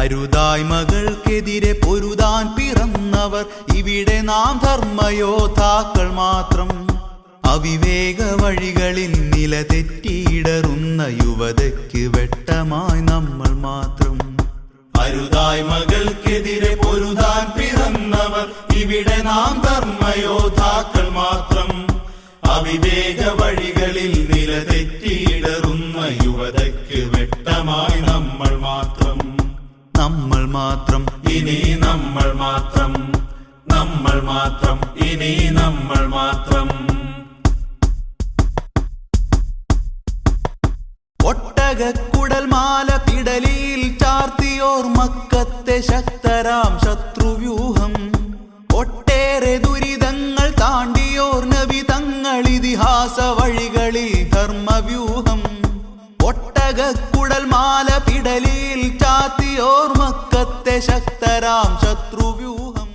അരുതായ്മകൾക്കെതിരെ പൊരുതാൻ പിറന്നവർ ഇവിടെ നാം ധർമ്മയോദ്ധാക്കൾ മാത്രം. അവിവേക വഴികളിൽ നിലതെറ്റിയിടറുന്ന യുവതയ്ക്ക് വെട്ടമായി നമ്മൾ മാത്രം. അരുതായ്മകൾക്കെതിരെ പൊരുതാൻ പിറന്നവർ ഇവിടെ നാം ധർമ്മയോദ്ധാക്കൾ മാത്രം. അവിവേക വഴികളിൽ നിലതെറ്റിയിടറുന്ന യുവതയ്ക്ക് വെട്ടമായി നമ്മൾ മാത്രം. നമ്മൾ മാത്രം, ഇനി നമ്മൾ മാത്രം. നമ്മൾ മാത്രം, ഇനി നമ്മൾ മാത്രം. ഒട്ടകക്കുടൽമാല പിടലിയിൽ ചാർത്തിയോർ മക്കത്തെ ശക്തരാം ശത്രുവ്യൂഹം. ഒട്ടേറെ ദുരിതങ്ങൾ താണ്ടിയോർ നബി തങ്ങൾ ഇതിഹാസ വഴികളിൽ ധർമ്മവ്യൂഹം. ഒട്ടകക്കുടൽമാല പിടലിയിൽ ചാർത്തിയോർ മക്കത്തെ ശക്തരാം ശത്രുവ്യൂഹം.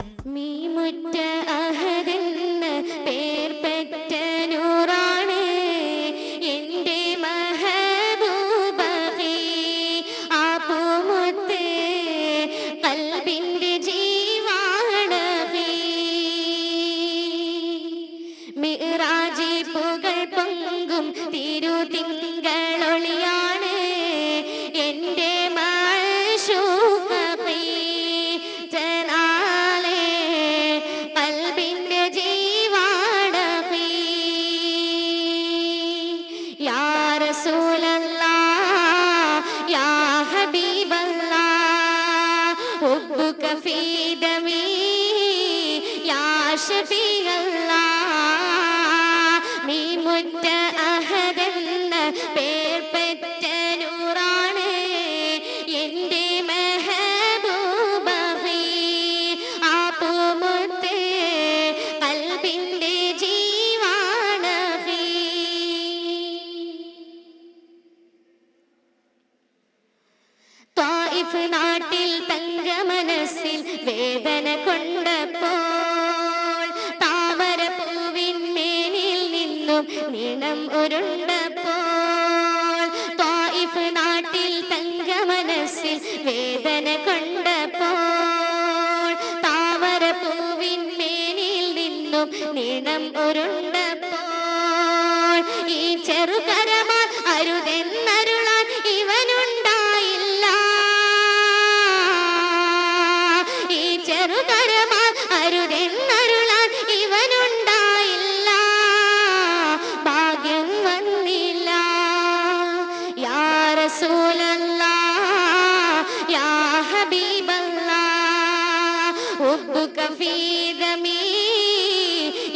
തിരുതിങ്കളൊളിയാണ് എൻ്റെ മഅ്ശൂഖി ജനാലേ ഖൽബിൻ്റെ ജീവാണി. യാ റസൂലല്ലാഹ് യാ ഹബീബല്ലാഹ് ഹുബ്ബുക ഫീ ദമീ യാ ശഫീഅല്ലാഹ്. മീമുറ്റ അഹദെന്ന പേർ പെറ്റ നൂറാണ് എൻ്റെ മെഹബൂബി. ആ പൂമുത്ത് ഖൽബിൻ്റെ ജീവാണി. ത്വായിഫ് നാട്ടിൽ തങ്ക മനസ്സിൽ വേദന കൊണ്ടപ്പോൾ താമരപ്പൂവിന്മേനിൽ നിന്നും നിണം ഉരുണ്ടപ്പോൾ. ത്വായിഫ് നാട്ടിൽ തങ്ക മനസ്സിൽ വേദന കൊണ്ടപ്പോൾ താമരപ്പൂവിന്മേനിൽ നിന്നും നിണം ഉരുണ്ടപ്പോൾ. ഈ ചെറുകരമാൻ അരുതെന്നരുളാൻ ഇവനുണ്ടായില്ല. ഈ ചെറുകരമാൻ അരുതെന്നരുളാൻ ഇവനുണ്ടായില്ല. ഭാഗ്യം വന്നില്ല. യാ റസൂലല്ലാഹ് യാ ഹബീബല്ലാഹ് ഹുബ്ബുക ഫീ ദമീ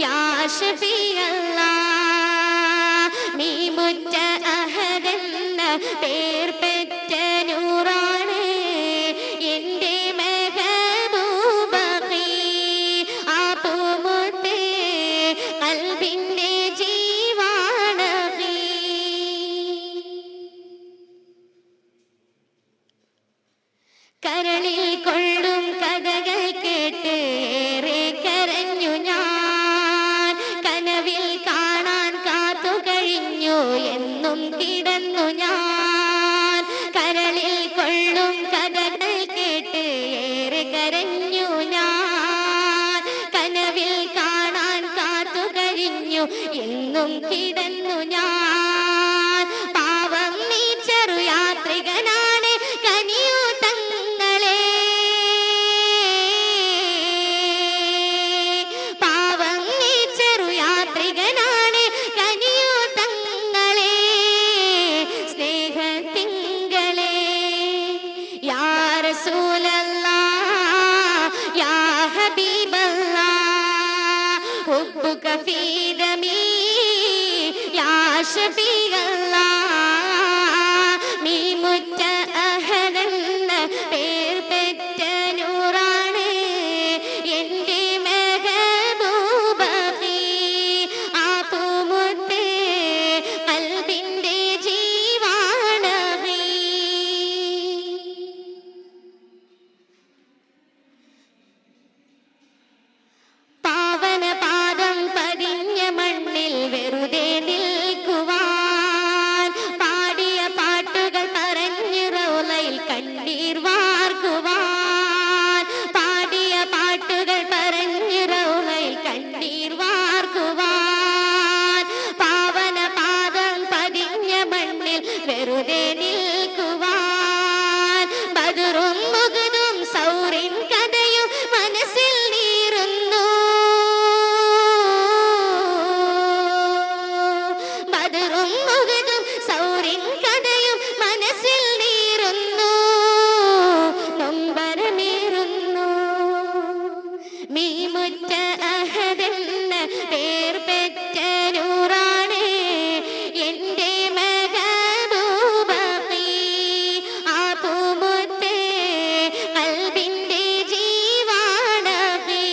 യാ ശഫീഅല്ലാഹ്. മീമുറ്റ അഹദെന്ന പേർ പെറ്റ നൂറാണ് എൻ്റെ മെഹബൂബി. ആ പൂമുത്ത് ഖൽബിൻ്റെ ജീവാണി. കരളിൽ കൊള്ളും കഥകൾ കേട്ട് ഏറെ കരഞ്ഞു ഞാൻ. കനവിൽ കാണാൻ കാത്തു കഴിഞ്ഞു എന്നും കിടന്നു ഞാൻ. കരളിൽ കൊള്ളും കഥകൾ കേട്ട് ഏറെ കരഞ്ഞു ഞാൻ. കനവിൽ കാണാൻ കാത്തു കഴിഞ്ഞു എന്നും കിടന്നു ഞാൻ. പാവം നീ ചെറുയാത്രികനാണ് കനിയൂ തങ്ങളെ. പാവം നീ ചെറുയാത്രികനാണ് കനിയൂ തങ്ങളെ. സ്നേഹത്തിങ്കളെ യാ റസൂലല്ലാഹ് യാ ഹബീബല്ലാഹ് ഹുബ്ബുക ഫീ ദമീ യാ ശഫീഅല്ലാഹ്. മീമുറ്റ അഹദെന്ന പേർ പെറ്റ നൂറാണ് എൻ്റെ മെഹബൂബി. ആ പൂമുത്ത് ഖൽബിൻ്റെ ജീവാണി. പാവന പാദം പതിഞ്ഞ മണ്ണിൽ വെറുതെ നിൽക്കുവാൻ മീമുറ്റ അഹദെന്ന് പേർ പെറ്റ നൂറാണ് എൻ്റെ മഹബൂബി ആ പൂമുത്ത് ഖൽബിൻ്റെ ജീവാനബി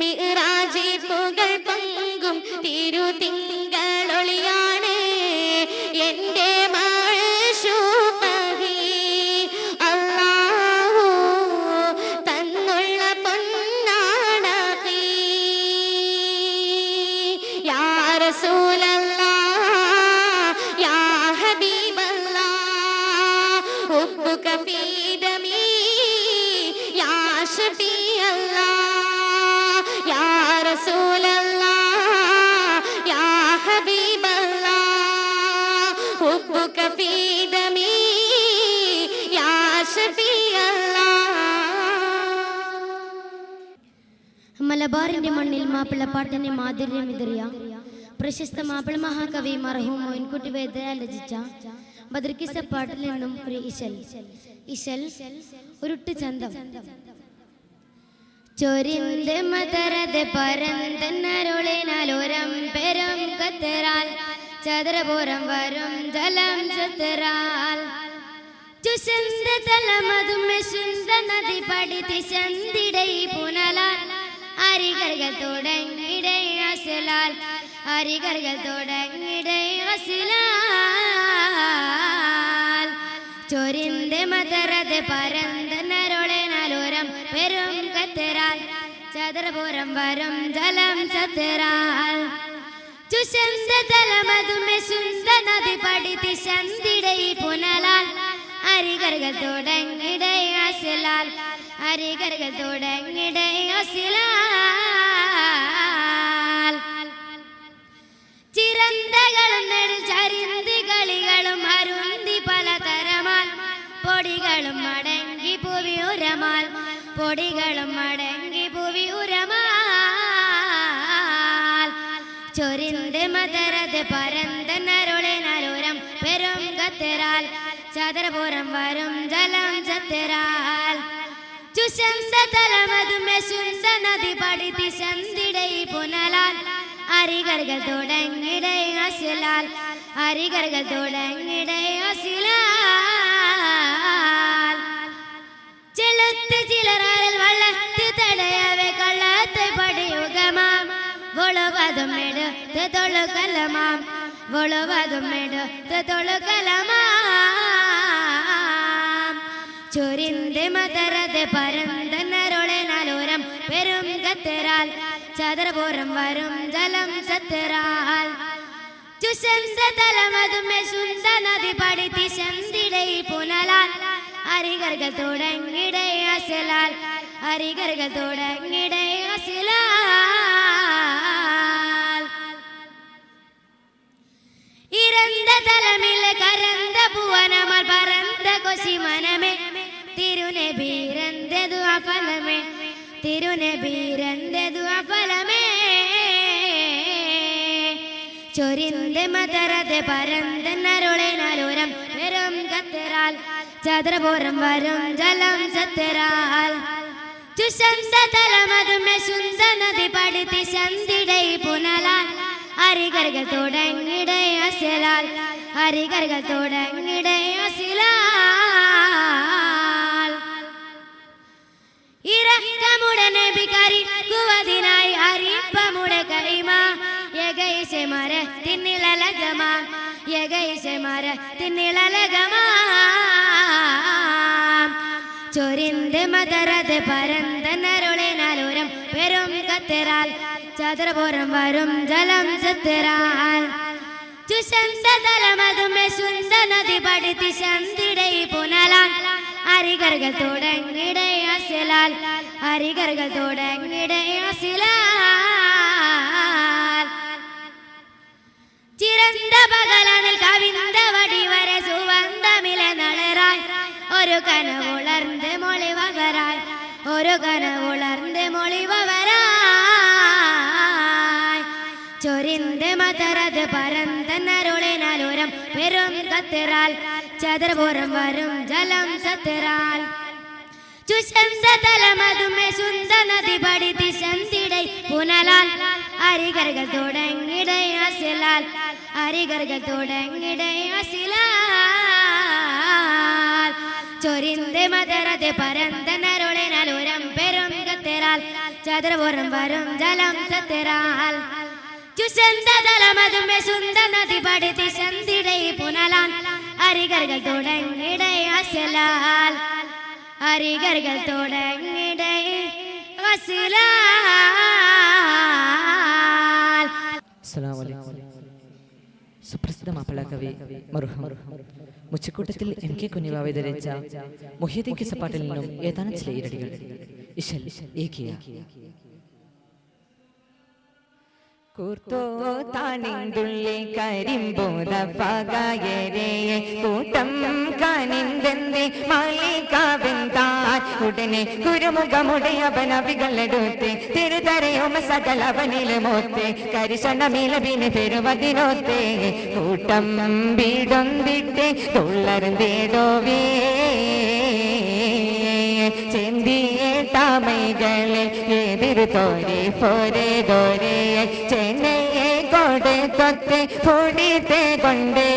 മിഅ്റാജിൽ പുകൾ പങ്കും തിരുതിങ്കളൊളിയാണ് എൻ്റെ മഅ്ശൂഖി അല്ലാഹു തന്നുള്ള പൊന്നാണഖി യാ റസൂലല്ലാഹ് യാ ഹബീബല്ലാഹ് ഹുബ്ബുക ഫീ ദമീ യാ ശഫീഅല്ലാഹ് യാ റസൂലല്ലാഹ് യാ ഹബീബല്ലാഹ് ഹുബ്ബുക ഫീ ദമീ യാ ശഫീഅല്ലാഹ്. മലബാറിന്റെ മണ്ണിൽ മാപ്പിളപ്പാട്ടിനെ മാധുര്യം വിതറിയ പ്രശസ്ത മാപ്പിള മഹാകവി മർഹൂം മോയിൻകുട്ടി വൈദ്യരാൽ രചിച്ച ബദർക്കിസപ്പാട്ടിൽ നിന്നും ഒരു ഇശൽ ഒരുട്ട് ചന്തം. ചൊരിന്ത് മതരത് പരന്തന്നരുളിനാലോരം പെരം കത്തറാൽ ചതുരപുരം വരും ജലം ചത്തറാൽ ചുസന്ത തലമതും സുന്ദ നദി പഠിത്തി ചന്തിടൈ പുനലാൽ അരികർകൾ തുടങ്ങിടൈ അസലാൽ അരികർകൾ തുടങ്ങിടൈ അസലാൽ ചൊരിന്ത് മതരത് പരന്തന്നരുളിനാലോരം പെരും കത്തറാൽ ചതുരപുരം വരും ജലം ചത്തറാൽ ചുസന്ത തലമതും സുന്ദ നദി പഠിത്തി ചന്തിടൈ പുനലാൽ അരികർകൾ തുടങ്ങിടൈ അസലാൽ അരികർകൾ തുടങ്ങിടൈ അസലാൽ ചിരന്തകളും നെടുചരിന്തി കളികളും അരുന്തി പലതരമാൽ പൊടികളും മടങ്ങി പുവി ഉരമാൽ പൊടികളും മടങ്ങി പുവി ഉരമാൽ ചൊരിന്ത് മതരത് പരന്തന്നരുളിനാലോരം പെരും കത്തറാൽ ചതുരപുരം വരും ജലം ചത്തറാൽ ചുസന്ത തലമതും സുന്ദ നദി പഠിത്തി ചന്തിടൈ പുനലാൽ അരികർകൾ തുടങ്ങിടൈ അസലാൽ അരികർകൾ തുടങ്ങിടൈ അസലാൽ ചെലുത്ത് ചിലറാൽ വള്ളത്ത് തടയവെ കള്ളത്തെ പടയുഗമാം വൊളവതും എടുത്ത് തൊളുകലമാം വൊളവതും എടുത്ത് തൊളുകലമാം ചൊരിന്ത് മതരത് പരന്തന്നരുളിനാലോരം പെരും കത്തറാൽ ചതുരപുരം വരും ജലം ചത്തറാൽ ചുസന്ത തലമതും സുന്ദ നദി പഠിത്തി ചന്തിടൈ പുനലാൽ അരികർകൾ തുടങ്ങിടൈ അസലാൽ അരികർകൾ തുടങ്ങിടൈ അസലാൽ ഇരന്ത തലമിൽ കരന്ത ഭുവനമാൽ പരന്ത കൊശി മനമേ തിരുനബീരന്തെതു അഫലമേ തിരുനബീരന്തെതു അഫലമേ ചൊരിന്ത് മതരത് പരന്തന്നരുളിനാലോരം പെരും കത്തറാൽ ചതുരപുരം വരും ജലം ചത്തറാൽ ചുസന്ത തലമതും സുന്ദ നദി പഠിത്തി ചന്തിടൈ പുനലാൽ അരികർകൾ തുടങ്ങിടൈ അസലാൽ അരികർകൾ തുടങ്ങിടൈ അസലാൽ ഇറക്കമുടെ നബി കരിക്കുവതിനായി അരിപ്പമുടെ കൈമ യഗൈസെ മരത്തിനിളലകമാ യഗൈസെ മരത്തിനിളലകമാ ചൊരിന്ത് മതരത് പരന്തന്നരുളിനാലോരം പെരും കത്തറാൽ ചതുരപുരം വരും ജലം ചത്തറാൽ ചുസന്ത തലമതും സുന്ദ നദി പഠിത്തി ചന്തിടൈ പുനലാൽ അരികർകൾ തുടങ്ങിടൈ അസലാൽ അരികർകൾ തുടങ്ങിടൈ അസലാൽ ചിരന്ത പകലനിൽ കവിന്ത വടി വരെ സുവന്തമില നളറായി ഒരു കനവുളർന്ന് മൊളിവരായി ഒരു കനവുളർന്ന് മൊളിവരായി ചൊരിന്ത് മതരത് പരന്തന്നരുളിനാലോരം പെരും കത്തറാൽ ചതുരപുരം വരും ജലം ചത്തറാൽ ചുശന്ത തലമതുമേ സുന്ദ നദി പടിതി ശന്തിടൈ പുനലാൽ അരികർകൾ തുടങ്ങിടൈ അസിലാൽ അരികർകൾ തുടങ്ങിടൈ അസിലാൽ ചൊരിന്തെ മതരതെ പരന്തനരുളിനാൽ ഉരം പെരും കത്തെരാൽ ചതുർപുറം വരും ജലം സത്തെരാൽ ചുശന്ത തലമതുമേ സുന്ദ നദി പടിതി ശന്തിടൈ പുനലാൽ അരികർകൾ തുടങ്ങിടൈ അസിലാൽ അരികർകൾ തുടങ്ങിടൈ അസിലാൽ. അസ്സലാമു അലൈക്കും. സുപ്രസിദ്ധ മാപ്പിള കവി മർഹൂം മുച്ചക്കൂട്ടത്തിൽ എം കെ കുഞ്ഞിവാവ രചിച്ച മുഹ്യിദ്ദീൻ കിസ്സപ്പാട്ടിൽ നിന്നും ഏതാനും ചില ഈരടികൾ. ഇശൽ ഏകിയ കൂർത്തോ താണിന്തുള്ളി കരിമ്പോത പകയരയെ കൂട്ടം കാനിന്തെന്തി മാലികാവെന്താൻ ഉടനെ കുരുമുഖമുടയവനവികളെടുത്ത് തിരുതരയോമ സകലവനിലെ മോത്തെ കരിശണമിലവിന് പെരുവതിനോത്തെ കൂട്ടം വീടൊന്തിട്ട് തുള്ളർന്തേടോവേ ചെന്തിയെ താമൈകളിൽ എതിരു തോരെ പോരെ ദോരെ ചെന്നൈയെ കൊടെ തൊത്തെ പൊടിത്തെ കൊണ്ടേ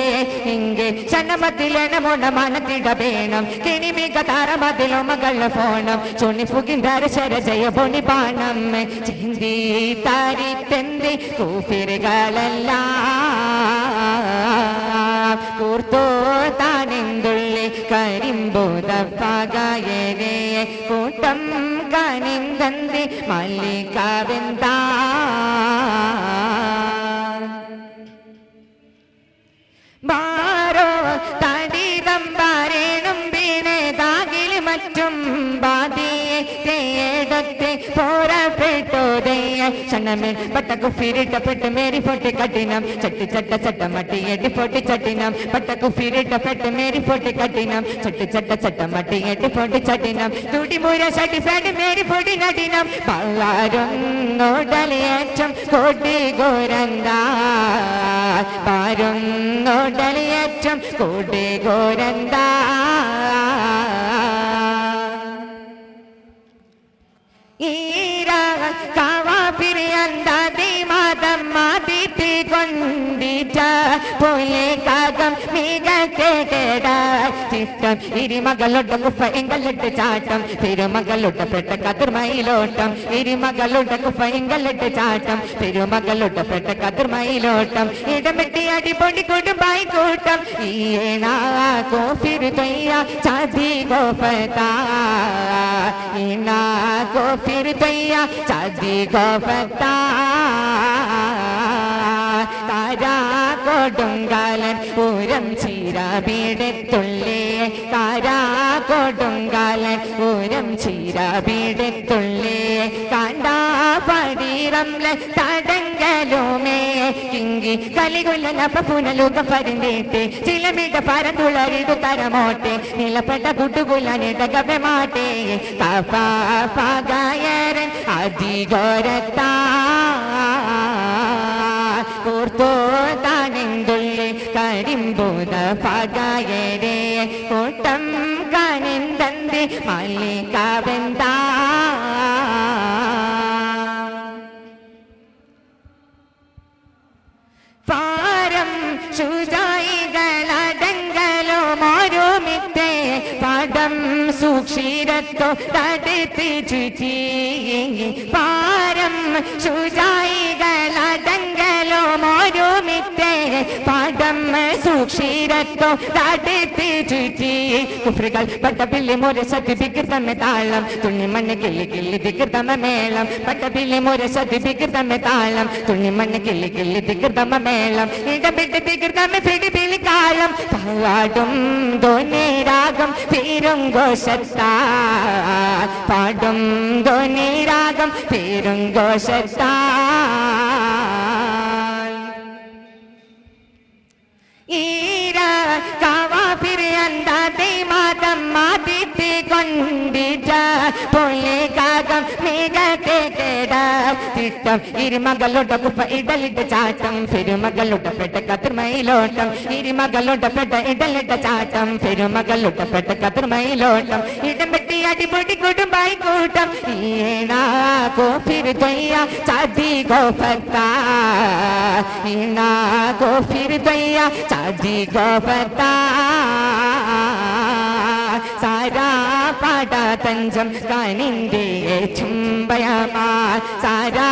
ഇങ്ങെ ക്ഷണമതിലെണമോണ മനത്തിട വേണം കിണിമിക താരമതിലോ മകള ഫോണം ചുണി ഫുകിന്ദര ശരജയ പൊണി പാണം ചെന്തി താരി തെന്തി കൂഫിറുകളല്ല കൂർത്തോ താനെന്തുള്ളി കരിമ്പൂത പകയരയെ കൂട്ടം കാനിന്തന്തി മല്ലികാവെന്താ ബാരോ തടിതം പാരേണും വീണേ താകില് മറ്റും ബാധിയെ തേടത്തെ പോരപ്പെട്ടോതയ ക്ഷണമേ പട്ടക്കു ഫിരിട്ടപ്പെട്ട് മേരി ഫോട്ടി കഠിനം ചട്ടി ചട്ട ചട്ടമട്ടി എട്ടി ഫോട്ടി ചട്ടിനം പട്ടക്കു ഫിരിട്ടപ്പെട്ട് മേരി ഫോട്ടി കഠിനം ചട്ടി ചട്ട ചട്ടമട്ടി എട്ടി ഫോട്ടി ചട്ടിനം തുടിമുര ചട്ടി ഫാടി മേരി ഫോട്ടി നടിനം പാരുന്നോടലിയേറ്റം കോടി ഗോരന്താ പാരുന്നോടലിയേറ്റം കോടി ഗോരന്താ ഈരാ കാവാ പിരിയന്താതി മാതം മാതിത്തി കൊണ്ടിട്ട പോലെ കാകം മികത്തെ കേടാ ചിത്തം ഇരുമകളുടെ കുഫ എങ്കലിട്ട് ചാട്ടം പെരുമകളുടെ പെട്ട കതിർമയിലോട്ടം ഇരുമകളുടെ കുഫ എങ്കലിട്ട് ചാട്ടം പെരുമകളുടെ പെട്ട കതിർമയിലോട്ടം ഇടമെട്ടി അടിപൊടി കുടുംബായി കൂട്ടം ഈണാ കോഫിർ തയ്യ ചാതി ഗോഫത്താ ഈണാ കോഫിർ തയ്യ ചാതി ഗോഫത്താ കാരാ കൊടുങ്കാലൻ പൂരം ചീരാബീടത്തുള്ളേ കാരാ കൊടുങ്കാലൻ പൂരം ചീരാബീടത്തുള്ളേ കാണ്ടാ പടീറംല തടങ്കലുമേ കിങ്കി കലികൊല്ലനപ്പ പുനലുക പരുന്തേട്ടെ ചിലമിട പരന്തുളരിടു തരമോട്ടെ നിലപ്പെട്ട കുട്ടുകുലനിടകവെ മാട്ടെ കാപ്പാ പാകായരൻ അധികോരത്താ കൂർത്തോ താനെന്തുള്ളി കരിമ്പൂത പകയരേ കൂട്ടം കാനിന്തന്തി മല്ലികാവെന്താ പാരം ശുചായികളടങ്കലോ മോരുമിത്തേ പാടം സുക്ഷീരത്തോ തടുത്ത് ചുറ്റി പാരം ശുചായികളടങ്കലോ മോരുമിത്തേ പാടം സുക്ഷീരത്തോ തടുത്ത് ചുറ്റി കുഫ്രികൾ പട്ടപ്പിള്ളി മുരസത്തി വികൃതമെ താളം തുണിമണ്ണ് കിള്ളി കിള്ളി വികൃതമ മേളം പട്ടപ്പിള്ളി മുരസത്തി വികൃതമെ താളം തുണിമണ്ണ് കിള്ളി കിള്ളി വികൃതമ മേളം ഇടപെട്ട് വികൃതമെ പിടിപിളി കാലം പാടും ധോനി രാഗം പെരുങ്കോശത്താ പാടും ധോനി രാഗം പെരുങ്കോശത്താ ഈരാ കാവാ പിരിയന്താതി മാതം മാതിത്തി കൊണ്ടിട്ട പോലെ കാകം മിക കഥത്തെ കേട തിട്ടം ഇരുമകളുടെ കുപ്പ ഇടലിട്ട ചാട്ടം പെരുമകളുടെ പെട്ട കതിർമയിലോട്ടം ഇരുമകളുടെ പെട്ട ഇടലിട്ട ചാട്ടം പെരുമകളുടെ പെട്ട കതിർമയിലോട്ടം ഇടം വെട്ടി അടിപൊടി കുടുംബായി കൂട്ടം ഈണാ को फिर दैया चादी को पता ईना को फिर दैया चादी को पता सारा पाटा तंजम कानिंदे चंबयमा सारा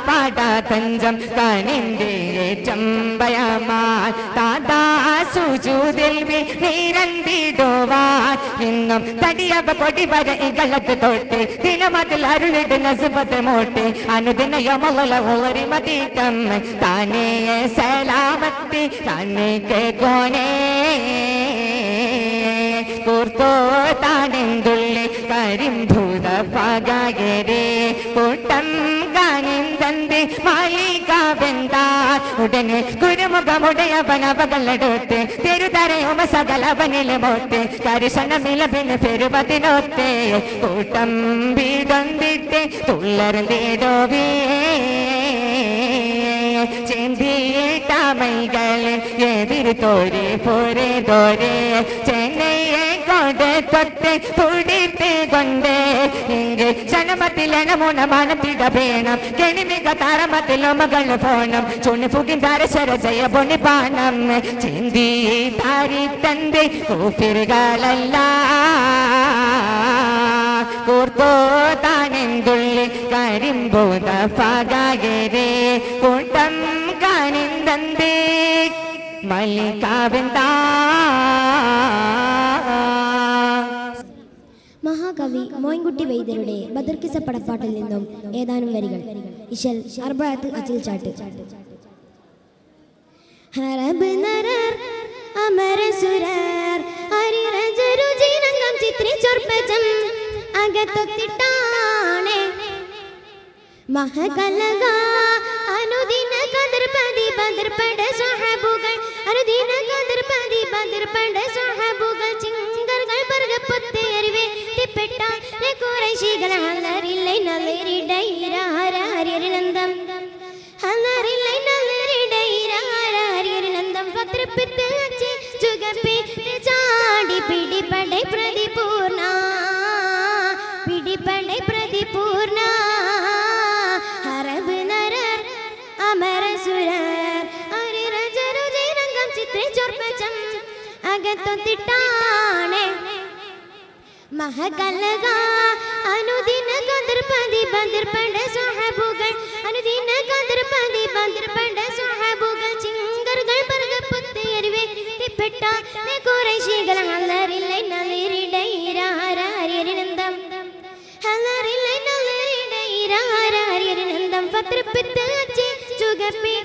पाटा तंजम कानिंदे चंबयमा तादा सुजूदिल में निरंदिडोवा इन्नम तडियब कोടി വര ഇകളത്ത് തൊട്ട് ദിനമതിൽ അരുളിട് നസ്ബത്ത് മോട്ട് അനുദിന യമല ഉളരി മദീകം താനേ സലാമത്തി താനേ കെ കോനേ കൂർത്തോ താനെന്തുള്ളി കരിംഭൂത പാകരെ കൂട്ടം കാനിന്തന്തി മാലിക വെന്താ ഉടനെ കുരുമുഖമുടയവനവകളെടുത്ത് തിരുതരയുമ സകലവനിലെ മോത്ത് കരിശനമിലപിന് പെരുപതിനൊത്തെ കൂട്ടം വീടൊന്നിട്ട് തുള്ളർന്നിടോവേ ചെന്തിട്ടമൈകളിൽ എതിര് തോരെ പോരെ തോരെ ചെന്നൈയെ കൊണ്ട് തൊട്ട് തുടിത്ത് കൊണ്ട് ഇങ്ങ് ക്ഷണമത്തിലണമുണ മനത്തിട വേണം കെണിമിക താരമത്തിലോ മകൾ പോണം ചുണി ഫുകിന്താര ശരജയ പൊണി പാനം ചെന്തി താരി തന്റെ കൂപ്പിറുകളല്ല കൂർത്തോ താനെന്തുള്ളി കരിമ്പൂത പകരെ കൂട്ടം കാനിന്തന്തേ മല്ലികാവെന്താ മഹാകവി മോയിൻകുട്ടി വൈദ്യരുടെ ബദർകിസ പടപ്പാട്ടിൽ നിന്നും ഏതാനും വരികൾ. ഇശൽ അർബഅത്ത് അച്ചിൽ ചാട്ട്. ഹറബ് നരർ അമരസുരർ അരിരജരുചിരംഗം ചിത്രിച്ചൊർപ്പജം അകത്തൊത്തിട്ടാണേ മഹകലക അനുദിന കതിർപതി ബദർപട സ്വഹബുകൾ അനുദിന കതിർപതി ബദർപട സ്വഹബുകൾ ചിങ്കർകൾ ബർഗപ്പത്തെ അറിവേ തിപ്പെട്ട ഖുറൈശികൾ ഹലറില്ലേ നലരിടൈര ഹരഹരിരനന്ദം ഹലറില്ലേ നലരിടൈര ഹരഹരിരനന്ദം പത്രപ്പിത്ത് അച്ചി ചുഗപ്പി ചാടി പിടിപടൈ പ്രതിപൂർണ പിടിപടൈ പ്രതിപൂർണ ഹറബ് നരർ അമരസുരർ അരിരജരുചിരംഗം ചിത്രിച്ചൊർപ്പജം അകത്തൊത്തിട്ടാണേ മഹകലക അനുദിന കതിർപതി ബദർപട സ്വഹബുകൾ അനുദിന കതിർപതി ബദർപട സ്വഹബുകൾ ചിങ്കർകൾ ബർഗപ്പത്തെ അറിവേ തിപ്പെട്ട ഖുറൈശികൾ ഹലറില്ലേ നലരിടൈര ഹരഹരിരനന്ദം ഹലറില്ലേ നലരിടൈര ഹരഹരിരനന്ദം പത്രപ്പിത്ത് അച്ചി ചുഗപ്പി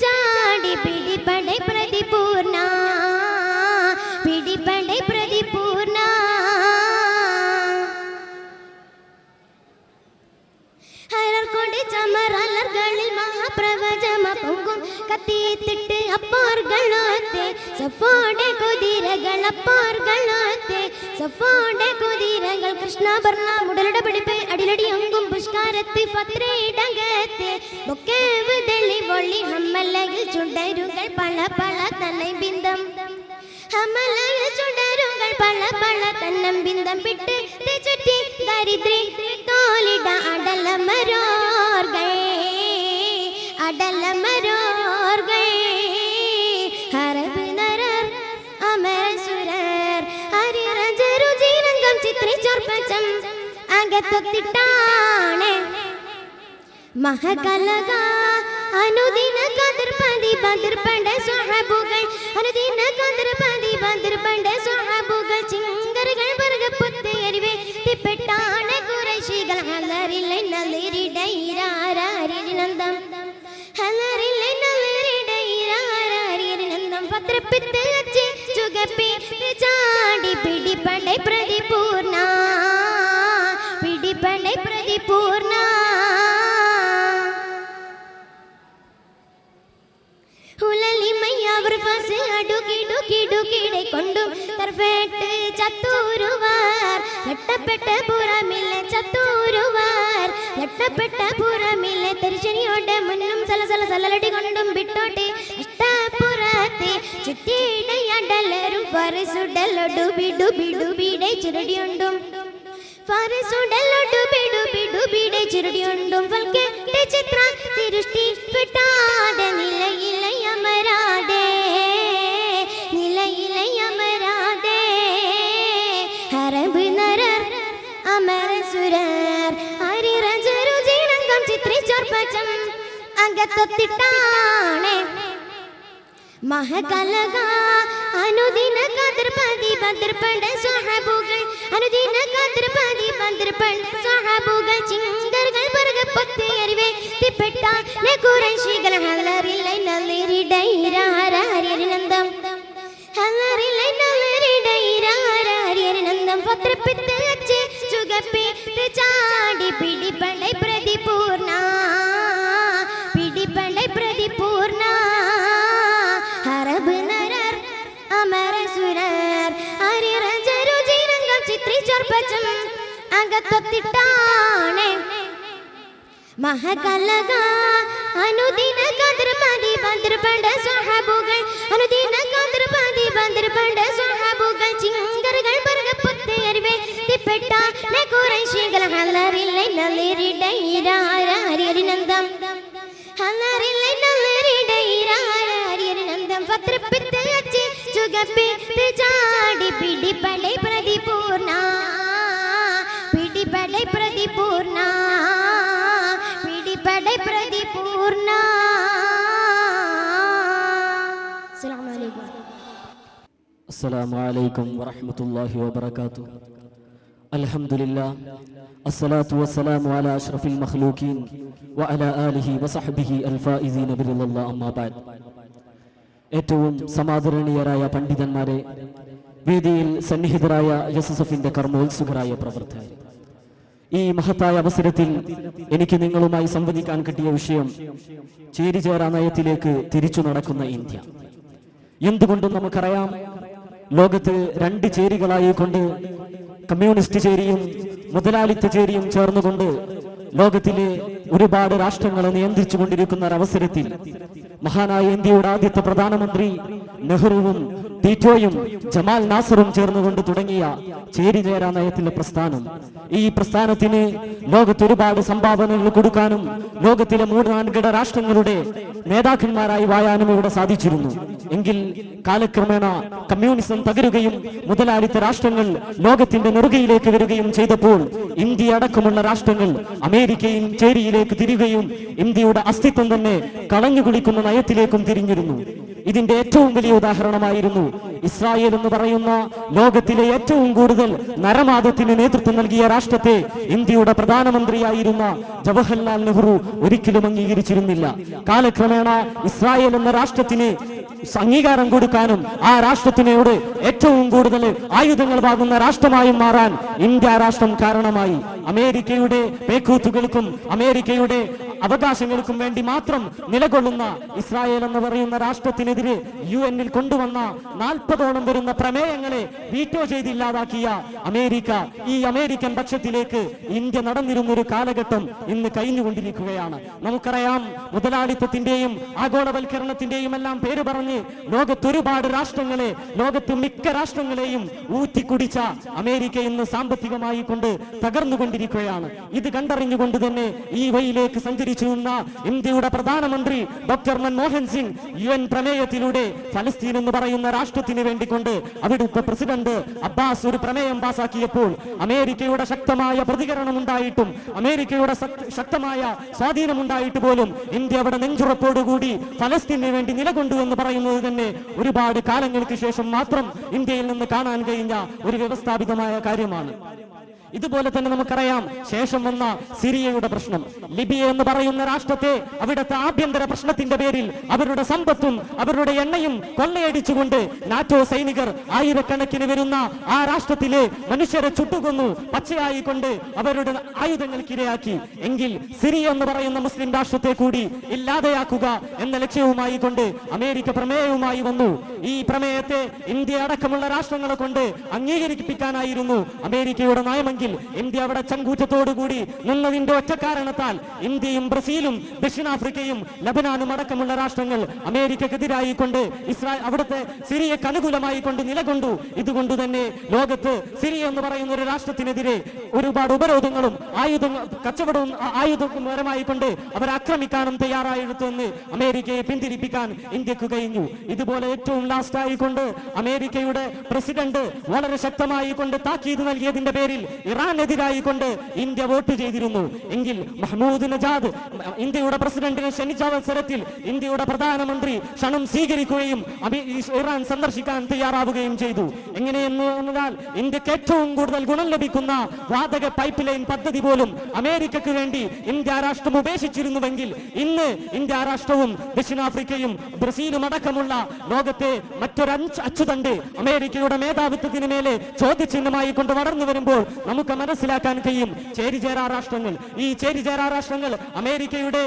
ചാടി പിടിപടൈ പ്രതിപൂർണ പിടിപടൈ പ്രതിപൂർണ ഹരർകൊടി ചമറലർകളിൽ മഹാപ്രവചമ പൊങ്കും കത്തിയിട്ടിട്ട് അപ്പോർകളോത്തെ സഫോടെ കുതിരകൾ അപ്പോർകളോത്തെ സഫോടെ കുതിരകൾ കൃഷ്ണാഭരണ മുടലുടെ പിടിപ്പ് അടിലടി ഒങ്കും പുഷ്കാരത്ത് പത്രയിടകത്തെ ബൊക്കേവ് തെളി വൊള്ളി ഹമ്മലയിൽ ചുടരുകൾ പള പള തന്നെ ബിന്ദം ഹമ്മലയിൽ ചുടരുകൾ പള പള തന്നം ബിന്ദം പിട്ട് ചുറ്റി ദരിദ്രി തോലിട അടലമരോർഗേ അടലമരോർഗേ ഹറബ് നരർ അമരസുരർ അരിരജരുചിരംഗം ചിത്രിച്ചൊർപ്പജം അകത്തൊത്തിട്ടാണേ മഹകലക അനുദിന കതിർപതി ബദർപട സ്വഹബുകൾ അനുദിന കതിർപതി ബദർപട സ്വഹബുകൾ ചിങ്കറുകൾ ബർഗപ്പത്തെ അറിവേ തിപ്പെട്ടാണ് ഖുറൈശികൾ ഹലറില്ലേ നലരിടൈര ഹരഹരിരനന്ദം ഹലറില്ലേ നലരിടൈര ഹരഹരിരനന്ദം പത്രപ്പിത്ത് അച്ചി ചുഗപ്പി ചാടി പിടിപടൈ പ്രതിപൂർണ പിടിപടൈ പ്രതിപൂർണ ഹുലലിമയ്യവർ ഫസ് അടുക്കി ഡുക്കി ഡുക്കിടെ കൊണ്ടും തർഫേട്ട് ചത്തൂരുവാർ വെട്ടപ്പെട്ട പുറമില്ല ചത്തൂരുവാർ നട്ടപ്പെട്ട പുറമിലെ തെരിശനിയോടെ മുന്നും സലസലടി കൊണ്ടും വിട്ടോട്ടെ ഇഷ്ടപ്പുറത്തെ ചുറ്റിയിടയടലരും ഫറസുടലൊടുബിടുബിടുബിടെ ചുരടിയുണ്ടും ഫറസുടലൊടുബിടുബിടുബിടെ ചുരടിയുണ്ടും ഫൽക്കെട്ട് ചിത്ര തിരുഷ്ടി വിട്ടാതെ നിലയിലയമരാതെ ഹരബ് നരർ അമരസുരർ ഹരിരജരു ജീനങ്കം ചിത്രിച്ചോർപ്പച്ചം അകത്തൊത്തിട്ടാണേ മഹകലക അനുദിന കതിർപതി ബദ്രപണ്ട സ്വഹബുകൾ അനുദിന കതിർപതി ബദ്രപണ്ട സ്വഹബുകൾ ചിങ്കറുകൾ പറകപ്പത്തെ അറിവേ തിപ്പെട്ട നെകുറശികൾ ഹലറിലെ നല്ലിരിടൈരാരഹരിനന്ദം ഹലറിലെ നല്ലിരിടൈരാരഹരിനന്ദം പത്രപ്പിത്ത് അച്ച് ചുഗപ്പി ചാടി പിടിപണ്ടൈ പ്രതിപൂർണ പിടിപണ്ടൈ പ്രതിപൂർണ ഹരബ് നരർ അമരസുരർ ഹരിരജരു ജീനങ്കം ചിത്രിച്ചോർപ്പച്ചം അകത്തൊത്തിട്ടാണേ മഹകലക അനുദിന കതിർപതി ബദ്രപണ്ട സ്വഹബുകൾ അനുദിന കതിർപതി ബദ്രപണ്ട സ്വഹബുകൾ ചിങ്കറുകൾ പറകപ്പത്തെ അറിവേ തിപ്പെട്ട നെകുറശികൾ ഹലറിലെ നല്ലിരിടൈരാരഹരിനന്ദം ഹലറിലെ നല്ലിരിടൈരാരഹരിനന്ദം പത്രപ്പിത്ത് അച്ച് ചുഗപ്പി ചാടി പിടിപടൈ പ്രതിപൂർണ പിടിപടൈ പ്രതിപൂർണ പിടിപടൈ പ്രതിപൂർണ. അസ്സലാമു അലൈക്കും വറഹ്മത്തുള്ളാഹി വബറകാതുഹു. അൽഹംദുലില്ലാഹ് അസ്സലാത്തു വസ്സലാമു അലാ അഷ്റഫിൽ മഖ്ലൂഖീൻ വഅലാ ആലിഹി വസഹ്ബിഹി അൽഫായിസീന ബിറില്ലാഹി അമ്മാ ബഅദ്. ഏറ്റവും സമാദരണീയരായ പണ്ഡിതന്മാരെ, വേദിയിൽ സന്നിഹിതരായ എസ്എസ്എഫിന്റെ കർമ്മോത്സുകരായ പ്രവർത്തകർ, ഈ മഹത്തായ അവസരത്തിൽ എനിക്ക് നിങ്ങളുമായി സംവദിക്കാൻ കിട്ടിയ വിഷയം ചേരിചേരാ നയത്തിലേക്ക് തിരിച്ചു നടക്കുന്ന ഇന്ത്യ. എന്തുകൊണ്ടും നമുക്കറിയാം, ലോകത്ത് രണ്ട് ചേരികളായിക്കൊണ്ട് കമ്മ്യൂണിസ്റ്റ് ചേരിയും മുതലാളിത്ത ചേരിയും ചേർന്നുകൊണ്ട് ലോകത്തിലെ ഒരുപാട് രാഷ്ട്രങ്ങളെ നിയന്ത്രിച്ചു കൊണ്ടിരിക്കുന്ന ഒരവസരത്തിൽ മഹാനായ ഇന്ത്യയുടെ ആദ്യത്തെ പ്രധാനമന്ത്രി നെഹ്റുവും ടീറ്റോയും ജമാൽ നാസറും ചേർന്നുകൊണ്ട് തുടങ്ങിയ ചേരിചേരാ നയത്തിലെ പ്രസ്ഥാനം, ഈ പ്രസ്ഥാനത്തിന് ലോകത്ത് ഒരുപാട് സംഭാവനകൾ കൊടുക്കാനും ലോകത്തിലെ 3-4 രാഷ്ട്രങ്ങളുടെ നേതാക്കന്മാരായി വായാനും ഇവിടെ സാധിച്ചിരുന്നു. എങ്കിൽ കാലക്രമേണ കമ്മ്യൂണിസം തകരുകയും മുതലാളിത്ത രാഷ്ട്രങ്ങൾ ലോകത്തിന്റെ നെറുകയിലേക്ക് വരികയും ചെയ്തപ്പോൾ ഇന്ത്യ അടക്കമുള്ള രാഷ്ട്രങ്ങൾ അമേരിക്കയും ചേരിയിലേക്ക് തിരിയുകയും ഇന്ത്യയുടെ അസ്തിത്വം തന്നെ കളഞ്ഞുകുളിക്കുന്ന നയത്തിലേക്കും തിരിഞ്ഞിരുന്നു. ഇതിന്റെ ഏറ്റവും വലിയ ഉദാഹരണമായിരുന്നു ഇസ്രായേൽ എന്ന് പറയുന്ന ലോകത്തിലെ ഏറ്റവും കൂടുതൽ നരമാദത്തിന് നേതൃത്വം നൽകിയ രാഷ്ട്രത്തെ ഇന്ത്യയുടെ പ്രധാനമന്ത്രിയായിരുന്ന ജവഹർലാൽ നെഹ്റു ഒരിക്കലും അംഗീകരിച്ചിരുന്നില്ല. കാലക്രമേണ ഇസ്രായേൽ എന്ന രാഷ്ട്രത്തിന് അംഗീകാരം കൊടുക്കാനും ആ രാഷ്ട്രത്തിനോട് ഏറ്റവും കൂടുതൽ ആയുധങ്ങൾ വാങ്ങുന്ന രാഷ്ട്രമായും മാറാൻ ഇന്ത്യ രാഷ്ട്രം കാരണമായി. അമേരിക്കയുടെ പേക്കൂത്തുകൾക്കും അമേരിക്കയുടെ അവകാശങ്ങൾക്കും വേണ്ടി മാത്രം നിലകൊള്ളുന്ന ഇസ്രായേൽ എന്ന് പറയുന്ന രാഷ്ട്രത്തിനെതിരെ UN കൊണ്ടുവന്ന 40ഓളം വരുന്ന പ്രമേയങ്ങളെ വീറ്റോ ചെയ്തില്ലാതാക്കിയ അമേരിക്ക, ഈ അമേരിക്കൻ പക്ഷത്തിലേക്ക് ഇന്ത്യ നടന്നിരുന്നൊരു കാലഘട്ടം ഇന്ന് കഴിഞ്ഞുകൊണ്ടിരിക്കുകയാണ്. നമുക്കറിയാം, മുതലാളിത്തത്തിന്റെയും ആഗോളവൽക്കരണത്തിന്റെയും എല്ലാം പേര് പറഞ്ഞ് ലോകത്തൊരുപാട് രാഷ്ട്രങ്ങളെ, ലോകത്ത് മിക്ക രാഷ്ട്രങ്ങളെയും ഊറ്റിക്കുടിച്ച അമേരിക്ക ഇന്ന് സാമ്പത്തികമായി കൊണ്ട് തകർന്നുകൊണ്ടിരിക്കുകയാണ്. ഇത് കണ്ടറിഞ്ഞുകൊണ്ട് തന്നെ ഈ വഴിയിലേക്ക് സഞ്ചരിച്ചു നിന്ന ഇന്ത്യയുടെ പ്രധാനമന്ത്രി ഡോക്ടർ മൻമോഹൻ സിംഗ് UN പ്രമേയത്തിലൂടെ ഫലസ്തീൻ എന്ന് പറയുന്ന രാഷ്ട്രത്തിന് വേണ്ടിക്കൊണ്ട് അവിടുത്തെ പ്രസിഡന്റ് അബ്ബാസ് ഒരു പ്രമേയം പാസാക്കിയപ്പോൾ അമേരിക്കയുടെ ശക്തമായ പ്രതികരണം ഉണ്ടായിട്ടും അമേരിക്കയുടെ ശക്തമായ സ്വാധീനം ഉണ്ടായിട്ട് പോലും ഇന്ത്യ അവിടെ നെഞ്ചുറപ്പോടുകൂടി ഫലസ്തീനു വേണ്ടി നിലകൊണ്ടു എന്ന് പറയുന്നത് തന്നെ ഒരുപാട് കാലങ്ങൾക്ക് ശേഷം മാത്രം ഇന്ത്യയിൽ നിന്ന് കാണാൻ കഴിഞ്ഞ ഒരു വ്യവസ്ഥാപിതമായ കാര്യമാണ്. ഇതുപോലെ തന്നെ നമുക്കറിയാം, ശേഷം വന്ന സിറിയയുടെ പ്രശ്നം, ലിബിയ എന്ന് പറയുന്ന രാഷ്ട്രത്തെ അവിടുത്തെ ആഭ്യന്തര പ്രശ്നത്തിന്റെ പേരിൽ അവരുടെ സമ്പത്തും അവരുടെ എണ്ണയും കൊള്ളയടിച്ചുകൊണ്ട് നാറ്റോ സൈനികർ ആയിരക്കണക്കിന് വരുന്ന ആ രാഷ്ട്രത്തിലെ മനുഷ്യരെ ചുട്ടുകൊന്നു, പച്ചയായിക്കൊണ്ട് അവരുടെ ആയുധങ്ങൾക്കിരയാക്കി. എങ്കിൽ സിറിയ എന്ന് പറയുന്ന മുസ്ലിം രാഷ്ട്രത്തെ കൂടി ഇല്ലാതെയാക്കുക എന്ന ലക്ഷ്യവുമായി കൊണ്ട് അമേരിക്ക പ്രമേയവുമായി വന്നു. ഈ പ്രമേയത്തെ ഇന്ത്യ അടക്കമുള്ള രാഷ്ട്രങ്ങളെ കൊണ്ട് അംഗീകരിപ്പിക്കാനായിരുന്നു അമേരിക്കയുടെ നയം എങ്കിൽ ഇന്ത്യ അവിടെ ചങ്കൂറ്റത്തോടുകൂടി നിന്നതിന്റെ ഒറ്റ കാരണത്താൽ ഇന്ത്യയും ബ്രസീലും ദക്ഷിണാഫ്രിക്കയും ലബനാനും അടക്കമുള്ള രാഷ്ട്രങ്ങൾ അമേരിക്കക്കെതിരായി കൊണ്ട് അവിടുത്തെ സിറിയക്ക് അനുകൂലമായി കൊണ്ട് നിലകൊണ്ടു. ഇതുകൊണ്ട് തന്നെ ലോകത്ത് സിറിയ എന്ന് പറയുന്ന ഒരു രാഷ്ട്രത്തിനെതിരെ ഒരുപാട് ഉപരോധങ്ങളും കച്ചവടവും ആയുധപരമായി കൊണ്ട് അവർ ആക്രമിക്കാനും തയ്യാറായെടുത്തെന്ന് അമേരിക്കയെ പിന്തിരിപ്പിക്കാൻ ഇന്ത്യക്ക് കഴിഞ്ഞു. ഇതുപോലെ ഏറ്റവും ലാസ്റ്റ് ആയിക്കൊണ്ട് അമേരിക്കയുടെ പ്രസിഡന്റ് വളരെ ശക്തമായി കൊണ്ട് താക്കീത് നൽകിയതിന്റെ പേരിൽ ഇറാനെതിരായി കൊണ്ട് ഇന്ത്യ വോട്ട് ചെയ്തിരുന്നു. എങ്കിൽ മഹ്മൂദ് നജാദ് ഇന്ത്യയുടെ പ്രസിഡന്റിനെ ക്ഷണിച്ച അവസരത്തിൽ ഇന്ത്യയുടെ പ്രധാനമന്ത്രി ക്ഷണം സ്വീകരിക്കുകയും ഇറാൻ സന്ദർശിക്കാൻ തയ്യാറാവുകയും ചെയ്തു. എങ്ങനെയെന്നാൽ ഇന്ത്യക്ക് ഏറ്റവും കൂടുതൽ ഗുണം ലഭിക്കുന്ന വാതക പൈപ്പ് ലൈൻ പദ്ധതി പോലും അമേരിക്കക്ക് വേണ്ടി ഇന്ത്യ രാഷ്ട്രം ഉപേക്ഷിച്ചിരുന്നുവെങ്കിൽ ഇന്ന് ഇന്ത്യ രാഷ്ട്രവും ദക്ഷിണാഫ്രിക്കയും ബ്രസീലും അടക്കമുള്ള ലോകത്തെ മറ്റൊരു അച്ചുതണ്ട് അമേരിക്കയുടെ മേധാവിത്വത്തിന് മേലെ ചോദ്യചിഹ്നമായി കൊണ്ട് വളർന്നു വരുമ്പോൾ നമുക്ക് മനസ്സിലാക്കാൻ കഴിയും ചേരിചേരാ രാഷ്ട്രങ്ങൾ. ഈ ചേരിചേരാ രാഷ്ട്രങ്ങൾ അമേരിക്കയുടെ